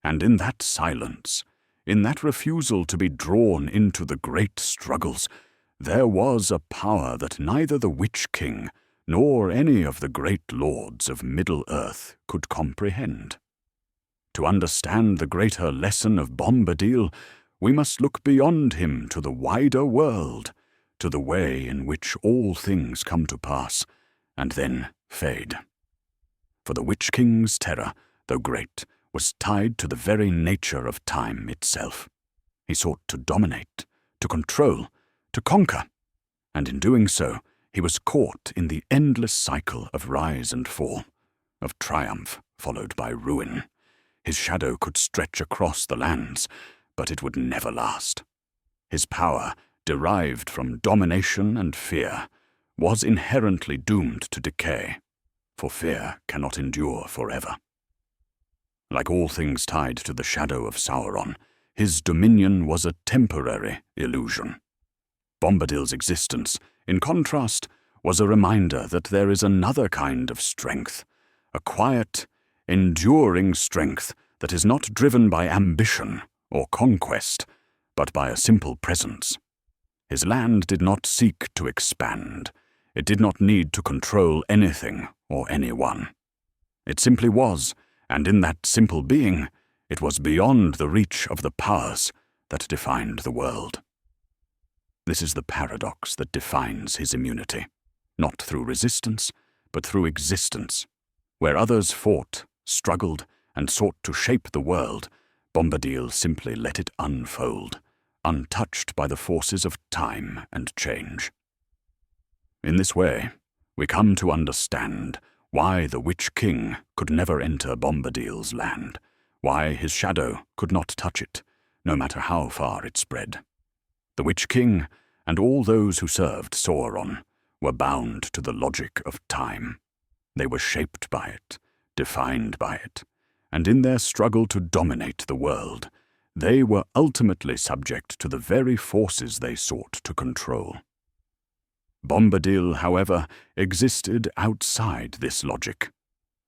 And in that silence, in that refusal to be drawn into the great struggles, there was a power that neither the Witch-King nor any of the great lords of Middle-earth could comprehend. To understand the greater lesson of Bombadil, we must look beyond him to the wider world, to the way in which all things come to pass, and then fade. For the Witch-King's terror, though great, was tied to the very nature of time itself. He sought to dominate, to control, to conquer, and in doing so, he was caught in the endless cycle of rise and fall, of triumph followed by ruin. His shadow could stretch across the lands, but it would never last. His power derived from domination and fear, was inherently doomed to decay, for fear cannot endure forever. Like all things tied to the shadow of Sauron, his dominion was a temporary illusion. Bombadil's existence, in contrast, was a reminder that there is another kind of strength, a quiet, enduring strength that is not driven by ambition or conquest, but by a simple presence. His land did not seek to expand. It did not need to control anything or anyone. It simply was, and in that simple being, it was beyond the reach of the powers that defined the world. This is the paradox that defines his immunity, not through resistance, but through existence. Where others fought, struggled, and sought to shape the world, Bombadil simply let it unfold, untouched by the forces of time and change. In this way, we come to understand why the Witch-King could never enter Bombadil's land, why his shadow could not touch it, no matter how far it spread. The Witch-King, and all those who served Sauron, were bound to the logic of time. They were shaped by it, defined by it, and in their struggle to dominate the world, they were ultimately subject to the very forces they sought to control. Bombadil, however, existed outside this logic.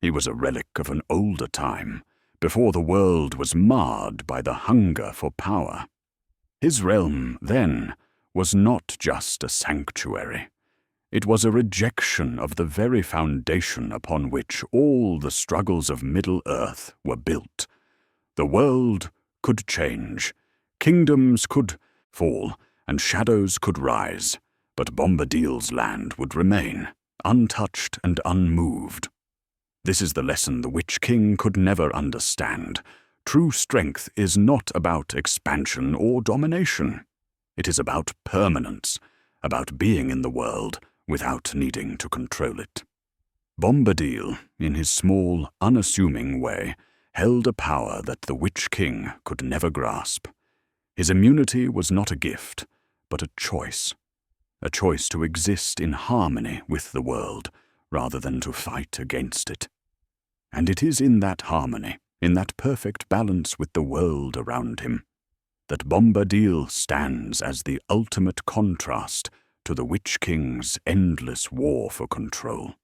He was a relic of an older time, before the world was marred by the hunger for power. His realm, then, was not just a sanctuary. It was a rejection of the very foundation upon which all the struggles of Middle-earth were built. The world could change, kingdoms could fall, and shadows could rise, but Bombadil's land would remain, untouched and unmoved. This is the lesson the Witch-King could never understand. True strength is not about expansion or domination. It is about permanence, about being in the world without needing to control it. Bombadil, in his small, unassuming way, held a power that the Witch-King could never grasp. His immunity was not a gift, but a choice to exist in harmony with the world, rather than to fight against it. And it is in that harmony, in that perfect balance with the world around him, that Bombadil stands as the ultimate contrast to the Witch-King's endless war for control.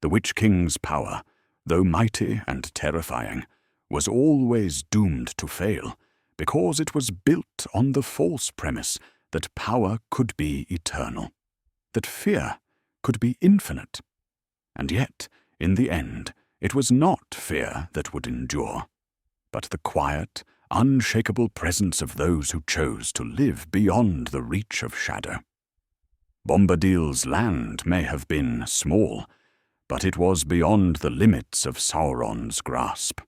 The Witch-King's power, though mighty and terrifying, was always doomed to fail, because it was built on the false premise that power could be eternal, that fear could be infinite. And yet, in the end, it was not fear that would endure, but the quiet, unshakable presence of those who chose to live beyond the reach of shadow. Bombadil's land may have been small, but it was beyond the limits of Sauron's grasp.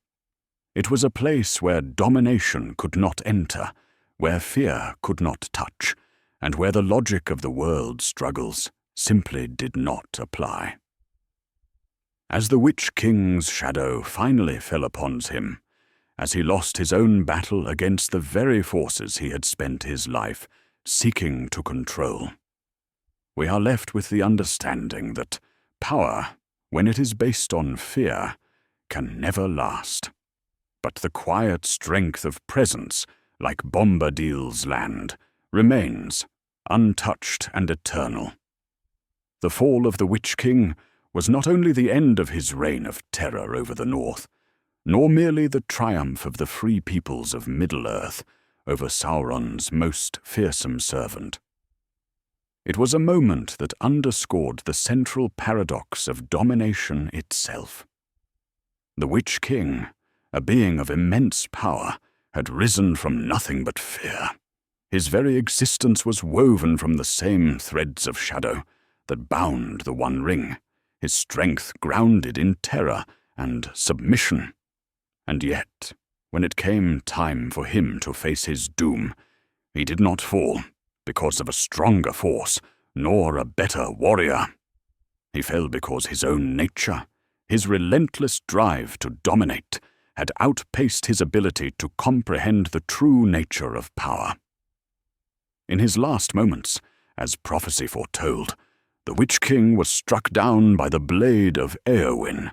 It was a place where domination could not enter, where fear could not touch, and where the logic of the world's struggles simply did not apply. As the Witch-King's shadow finally fell upon him, as he lost his own battle against the very forces he had spent his life seeking to control, we are left with the understanding that power, when it is based on fear, can never last. But the quiet strength of presence, like Bombadil's land, remains untouched and eternal. The fall of the Witch-King was not only the end of his reign of terror over the north, nor merely the triumph of the free peoples of Middle-earth over Sauron's most fearsome servant. It was a moment that underscored the central paradox of domination itself. The Witch-King, a being of immense power, had risen from nothing but fear. His very existence was woven from the same threads of shadow that bound the One Ring, his strength grounded in terror and submission. And yet, when it came time for him to face his doom, he did not fall because of a stronger force, nor a better warrior. He fell because his own nature, his relentless drive to dominate, had outpaced his ability to comprehend the true nature of power. In his last moments, as prophecy foretold, the Witch-King was struck down by the blade of Éowyn,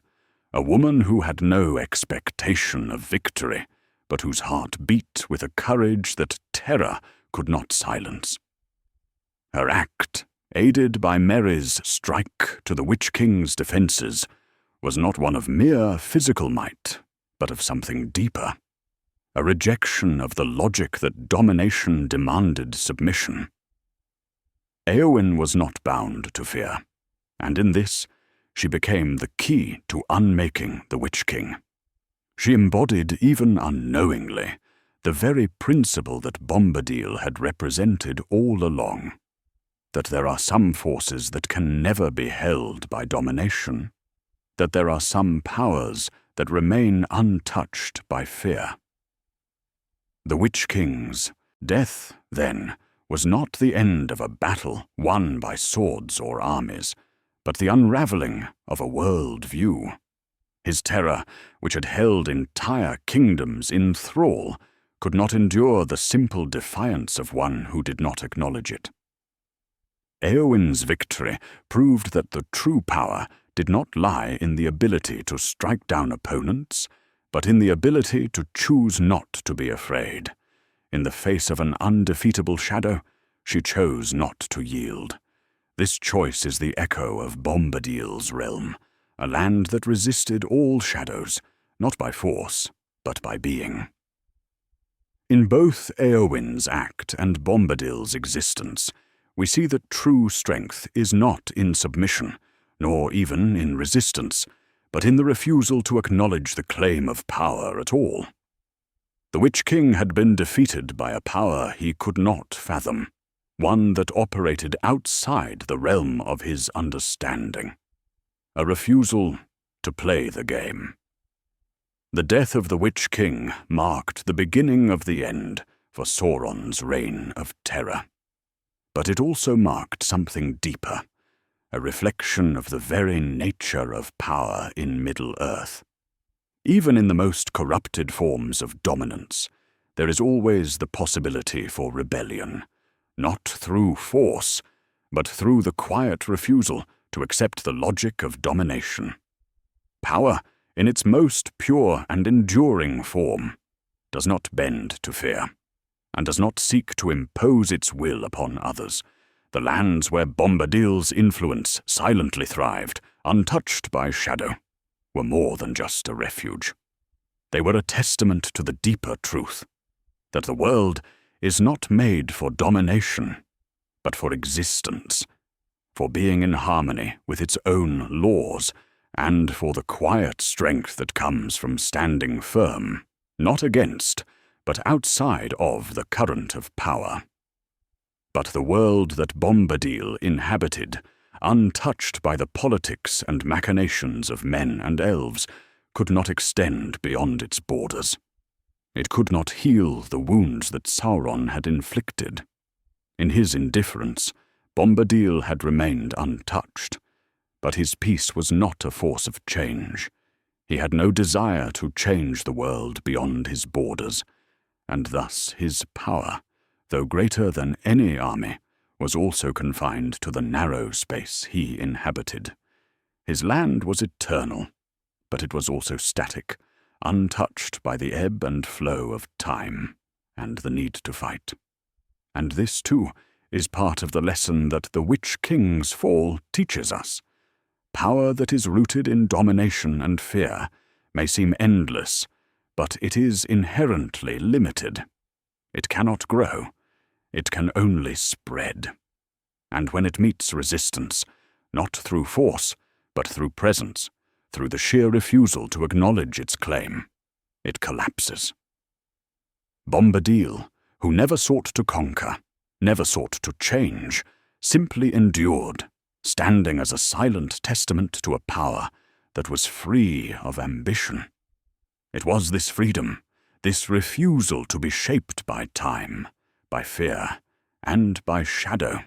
a woman who had no expectation of victory, but whose heart beat with a courage that terror could not silence. Her act, aided by Merry's strike to the Witch-King's defences, was not one of mere physical might, but of something deeper, a rejection of the logic that domination demanded submission. Éowyn was not bound to fear, and in this she became the key to unmaking the Witch-King. She embodied, even unknowingly, the very principle that Bombadil had represented all along, that there are some forces that can never be held by domination, that there are some powers that remain untouched by fear. The Witch-King's death, then, was not the end of a battle won by swords or armies, but the unravelling of a world view. His terror, which had held entire kingdoms in thrall, could not endure the simple defiance of one who did not acknowledge it. Éowyn's victory proved that the true power did not lie in the ability to strike down opponents, but in the ability to choose not to be afraid. In the face of an undefeatable shadow, she chose not to yield. This choice is the echo of Bombadil's realm, a land that resisted all shadows, not by force, but by being. In both Éowyn's act and Bombadil's existence, we see that true strength is not in submission, nor even in resistance, but in the refusal to acknowledge the claim of power at all. The Witch-King had been defeated by a power he could not fathom, one that operated outside the realm of his understanding, a refusal to play the game. The death of the Witch-King marked the beginning of the end for Sauron's reign of terror. But it also marked something deeper, a reflection of the very nature of power in Middle-earth. Even in the most corrupted forms of dominance, there is always the possibility for rebellion, not through force, but through the quiet refusal to accept the logic of domination. Power, in its most pure and enduring form, does not bend to fear, and does not seek to impose its will upon others. The lands where Bombadil's influence silently thrived, untouched by shadow, were more than just a refuge. They were a testament to the deeper truth, that the world is not made for domination, but for existence, for being in harmony with its own laws, and for the quiet strength that comes from standing firm, not against, but outside of the current of power. But the world that Bombadil inhabited, untouched by the politics and machinations of men and elves, could not extend beyond its borders. It could not heal the wounds that Sauron had inflicted. In his indifference, Bombadil had remained untouched, but his peace was not a force of change. He had no desire to change the world beyond his borders, and thus his power, though greater than any army, was also confined to the narrow space he inhabited. His land was eternal, but it was also static, untouched by the ebb and flow of time and the need to fight. And this, too, is part of the lesson that the Witch-King's fall teaches us. Power that is rooted in domination and fear may seem endless, but it is inherently limited. It cannot grow. It can only spread. And when it meets resistance, not through force, but through presence, through the sheer refusal to acknowledge its claim, it collapses. Bombadil, who never sought to conquer, never sought to change, simply endured, standing as a silent testament to a power that was free of ambition. It was this freedom, this refusal to be shaped by time, by fear, and by shadow,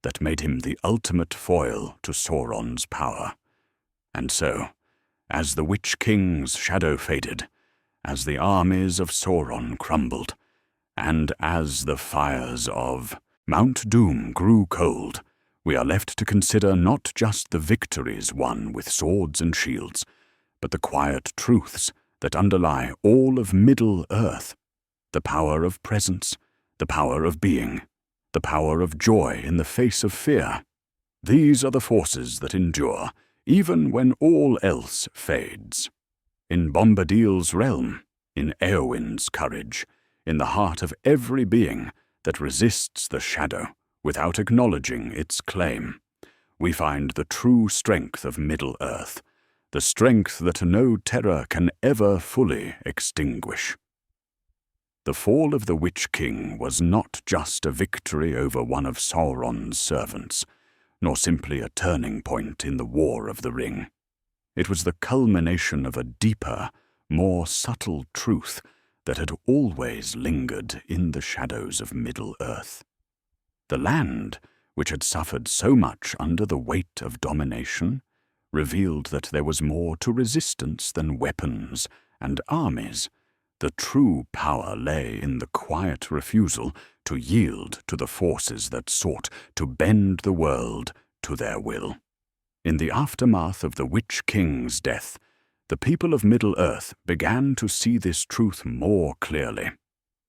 that made him the ultimate foil to Sauron's power. And so, as the Witch-King's shadow faded, as the armies of Sauron crumbled, and as the fires of Mount Doom grew cold. We are left to consider not just the victories won with swords and shields, but the quiet truths that underlie all of Middle-earth. The power of presence, the power of being, the power of joy in the face of fear. These are the forces that endure, even when all else fades. In Bombadil's realm, in Éowyn's courage, in the heart of every being that resists the shadow without acknowledging its claim, we find the true strength of Middle-earth, the strength that no terror can ever fully extinguish. The fall of the Witch-King was not just a victory over one of Sauron's servants, nor simply a turning point in the War of the Ring. It was the culmination of a deeper, more subtle truth that had always lingered in the shadows of Middle-earth. The land, which had suffered so much under the weight of domination, revealed that there was more to resistance than weapons and armies. The true power lay in the quiet refusal to yield to the forces that sought to bend the world to their will. In the aftermath of the Witch-King's death, the people of Middle-earth began to see this truth more clearly.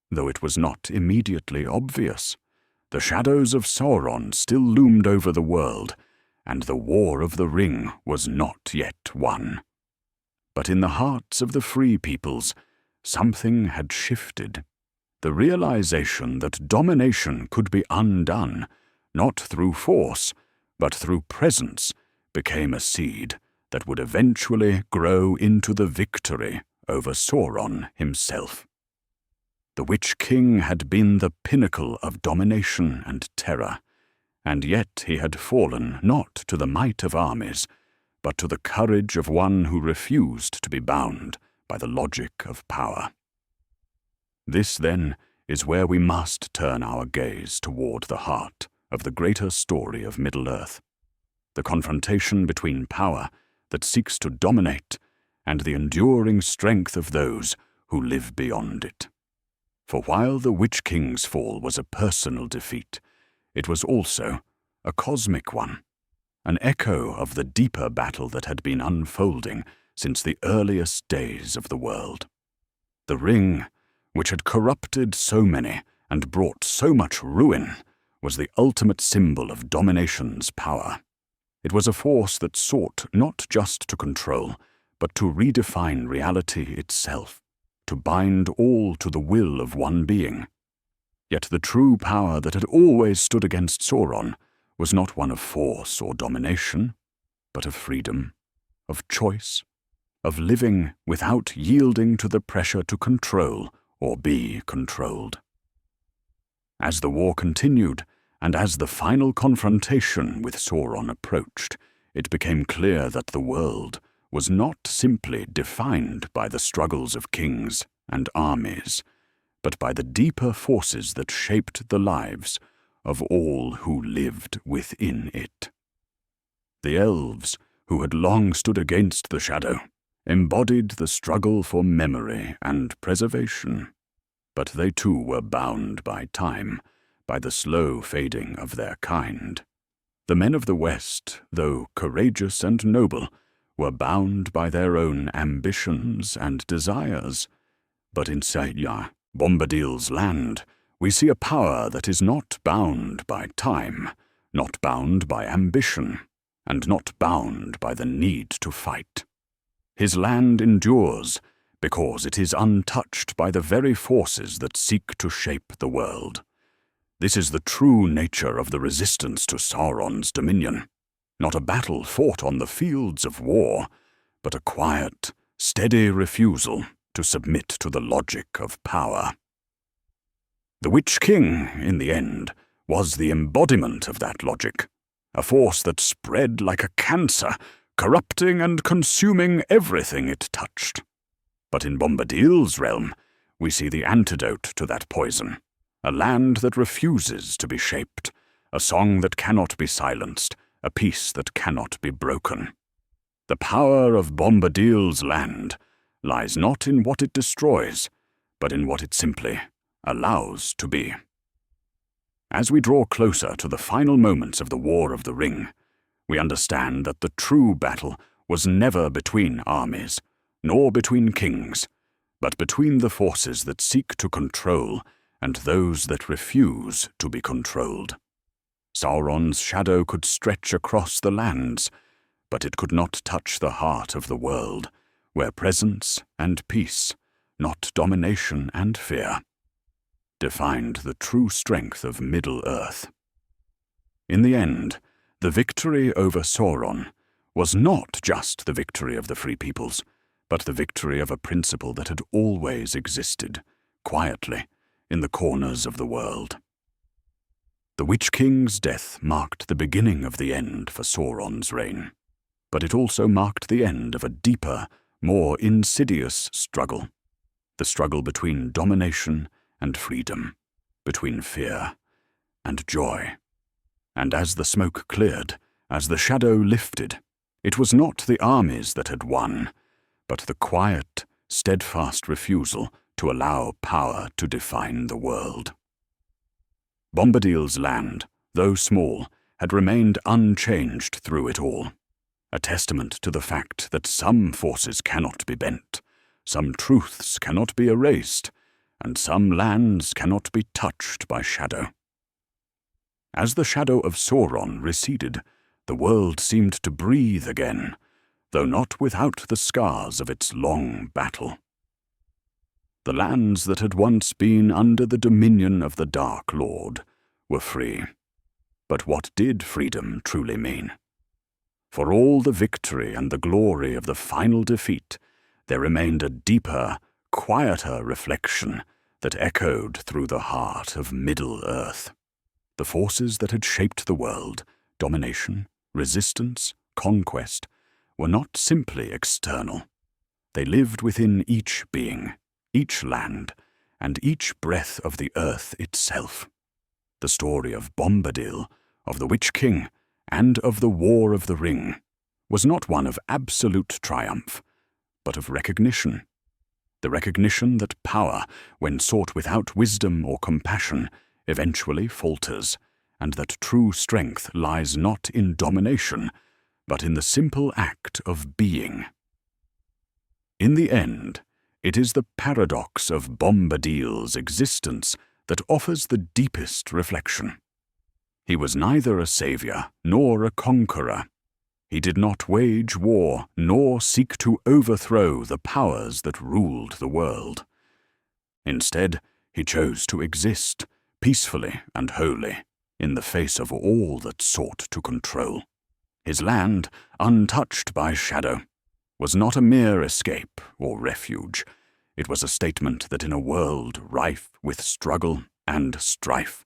Though it was not immediately obvious, the shadows of Sauron still loomed over the world, and the War of the Ring was not yet won. But in the hearts of the free peoples, something had shifted. The realization that domination could be undone, not through force, but through presence, became a seed that would eventually grow into the victory over Sauron himself. The Witch-King had been the pinnacle of domination and terror, and yet he had fallen not to the might of armies, but to the courage of one who refused to be bound by the logic of power. This, then, is where we must turn our gaze toward the heart of the greater story of Middle-earth, the confrontation between power that seeks to dominate and the enduring strength of those who live beyond it. For while the Witch-King's fall was a personal defeat, it was also a cosmic one, an echo of the deeper battle that had been unfolding since the earliest days of the world. The ring, which had corrupted so many and brought so much ruin, was the ultimate symbol of domination's power. It was a force that sought not just to control, but to redefine reality itself, to bind all to the will of one being. Yet the true power that had always stood against Sauron was not one of force or domination, but of freedom, of choice, of living without yielding to the pressure to control or be controlled. As the war continued, and as the final confrontation with Sauron approached, it became clear that the world was not simply defined by the struggles of kings and armies, but by the deeper forces that shaped the lives of all who lived within it. The elves, who had long stood against the shadow, embodied the struggle for memory and preservation, but they too were bound by time, by the slow fading of their kind. The men of the West, though courageous and noble, were bound by their own ambitions and desires. But in Saia, Bombadil's land, we see a power that is not bound by time, not bound by ambition, and not bound by the need to fight. His land endures because it is untouched by the very forces that seek to shape the world. This is the true nature of the resistance to Sauron's dominion, not a battle fought on the fields of war, but a quiet, steady refusal to submit to the logic of power. The Witch-King, in the end, was the embodiment of that logic, a force that spread like a cancer, corrupting and consuming everything it touched. But in Bombadil's realm, we see the antidote to that poison, a land that refuses to be shaped, a song that cannot be silenced, a peace that cannot be broken. The power of Bombadil's land lies not in what it destroys, but in what it simply allows to be. As we draw closer to the final moments of the War of the Ring, we understand that the true battle was never between armies, nor between kings, but between the forces that seek to control and those that refuse to be controlled. Sauron's shadow could stretch across the lands, but it could not touch the heart of the world, where presence and peace, not domination and fear, defined the true strength of Middle-earth. In the end, the victory over Sauron was not just the victory of the Free Peoples, but the victory of a principle that had always existed, quietly, in the corners of the world. The Witch-King's death marked the beginning of the end for Sauron's reign, but it also marked the end of a deeper, more insidious struggle, the struggle between domination and freedom, between fear and joy. And as the smoke cleared, as the shadow lifted, it was not the armies that had won, but the quiet, steadfast refusal to allow power to define the world. Bombadil's land, though small, had remained unchanged through it all, a testament to the fact that some forces cannot be bent, some truths cannot be erased, and some lands cannot be touched by shadow. As the shadow of Sauron receded, the world seemed to breathe again, though not without the scars of its long battle. The lands that had once been under the dominion of the Dark Lord were free. But what did freedom truly mean? For all the victory and the glory of the final defeat, there remained a deeper, quieter reflection that echoed through the heart of Middle-earth. The forces that had shaped the world, domination, resistance, conquest, were not simply external. They lived within each being, each land, and each breath of the earth itself. The story of Bombadil, of the Witch-King, and of the War of the Ring was not one of absolute triumph, but of recognition. The recognition that power, when sought without wisdom or compassion, eventually falters, and that true strength lies not in domination, but in the simple act of being. In the end, it is the paradox of Bombadil's existence that offers the deepest reflection. He was neither a savior nor a conqueror. He did not wage war nor seek to overthrow the powers that ruled the world. Instead, he chose to exist, peacefully and wholly, in the face of all that sought to control. His land, untouched by shadow, was not a mere escape or refuge. It was a statement that in a world rife with struggle and strife,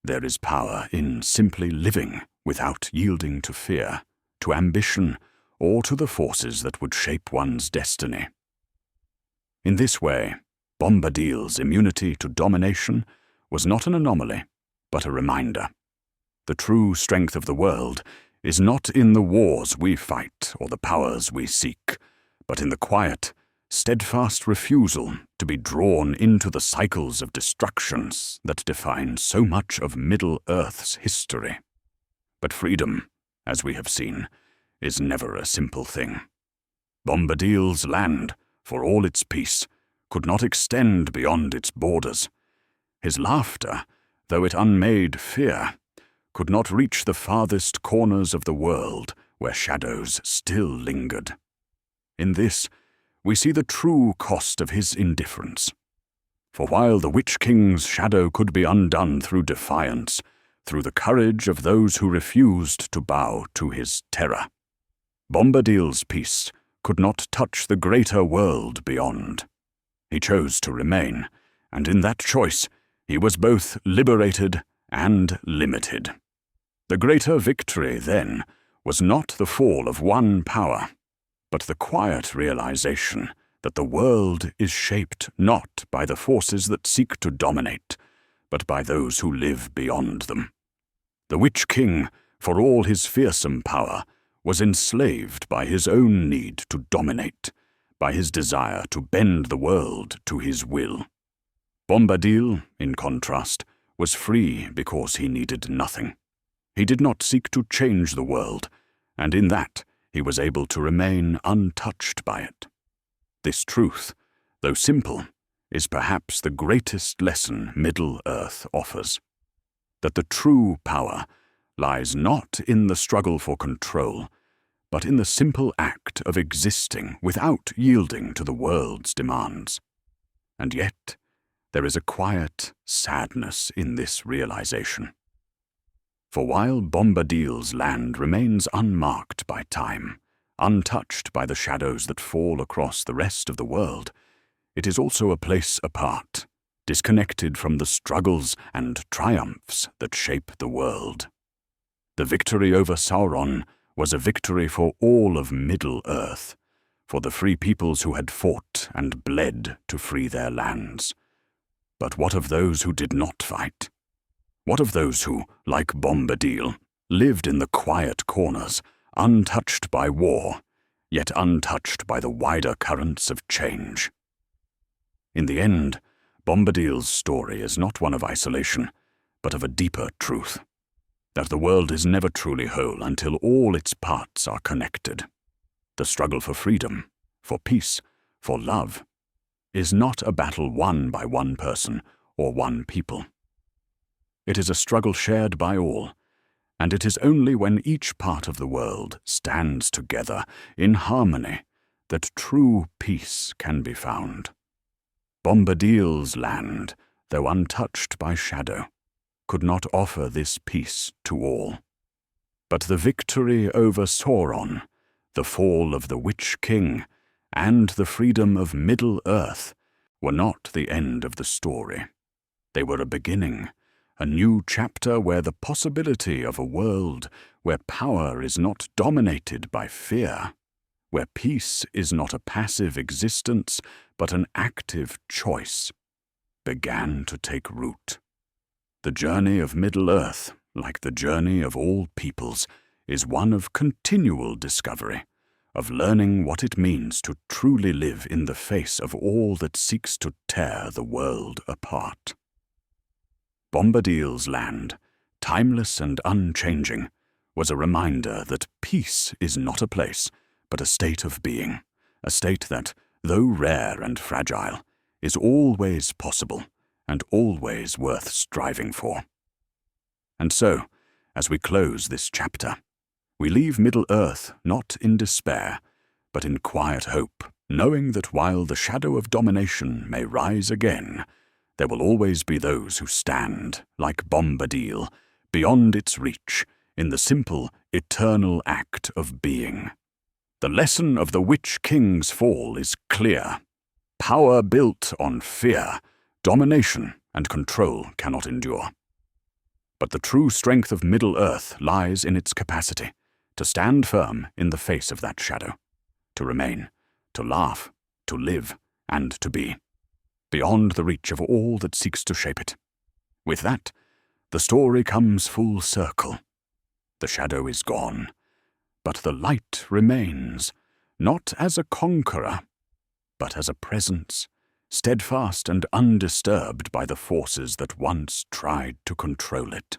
there is power in simply living without yielding to fear, to ambition, or to the forces that would shape one's destiny. In this way, Bombadil's immunity to domination was not an anomaly, but a reminder. The true strength of the world is not in the wars we fight or the powers we seek, but in the quiet, steadfast refusal to be drawn into the cycles of destructions that define so much of Middle-earth's history. But freedom, as we have seen, is never a simple thing. Bombadil's land, for all its peace, could not extend beyond its borders. His laughter, though it unmade fear, could not reach the farthest corners of the world where shadows still lingered. In this, we see the true cost of his indifference. For while the Witch-King's shadow could be undone through defiance, through the courage of those who refused to bow to his terror, Bombadil's peace could not touch the greater world beyond. He chose to remain, and in that choice he was both liberated and limited. The greater victory, then, was not the fall of one power, but the quiet realization that the world is shaped not by the forces that seek to dominate, but by those who live beyond them. The Witch-King, for all his fearsome power, was enslaved by his own need to dominate, by his desire to bend the world to his will. Bombadil, in contrast, was free because he needed nothing. He did not seek to change the world, and in that he was able to remain untouched by it. This truth, though simple, is perhaps the greatest lesson Middle-earth offers. That the true power lies not in the struggle for control, but in the simple act of existing without yielding to the world's demands. And yet, there is a quiet sadness in this realization. For while Bombadil's land remains unmarked by time, untouched by the shadows that fall across the rest of the world, it is also a place apart, disconnected from the struggles and triumphs that shape the world. The victory over Sauron was a victory for all of Middle-earth, for the free peoples who had fought and bled to free their lands. But what of those who did not fight? What of those who, like Bombadil, lived in the quiet corners, untouched by war, yet untouched by the wider currents of change? In the end, Bombadil's story is not one of isolation, but of a deeper truth, that the world is never truly whole until all its parts are connected. The struggle for freedom, for peace, for love, is not a battle won by one person or one people. It is a struggle shared by all, and it is only when each part of the world stands together in harmony that true peace can be found. Bombadil's land, though untouched by shadow, could not offer this peace to all. But the victory over Sauron, the fall of the Witch-King, and the freedom of Middle-earth were not the end of the story. They were a beginning, a new chapter where the possibility of a world where power is not dominated by fear, where peace is not a passive existence but an active choice, began to take root. The journey of Middle-earth, like the journey of all peoples, is one of continual discovery, of learning what it means to truly live in the face of all that seeks to tear the world apart. Bombadil's land, timeless and unchanging, was a reminder that peace is not a place, but a state of being, a state that, though rare and fragile, is always possible and always worth striving for. And so, as we close this chapter, we leave Middle-earth not in despair, but in quiet hope, knowing that while the shadow of domination may rise again, there will always be those who stand, like Bombadil, beyond its reach, in the simple, eternal act of being. The lesson of the Witch-King's fall is clear. Power built on fear, domination, and control cannot endure. But the true strength of Middle-earth lies in its capacity to stand firm in the face of that shadow, to remain, to laugh, to live, and to be, beyond the reach of all that seeks to shape it. With that, the story comes full circle. The shadow is gone, but the light remains, not as a conqueror, but as a presence, steadfast and undisturbed by the forces that once tried to control it.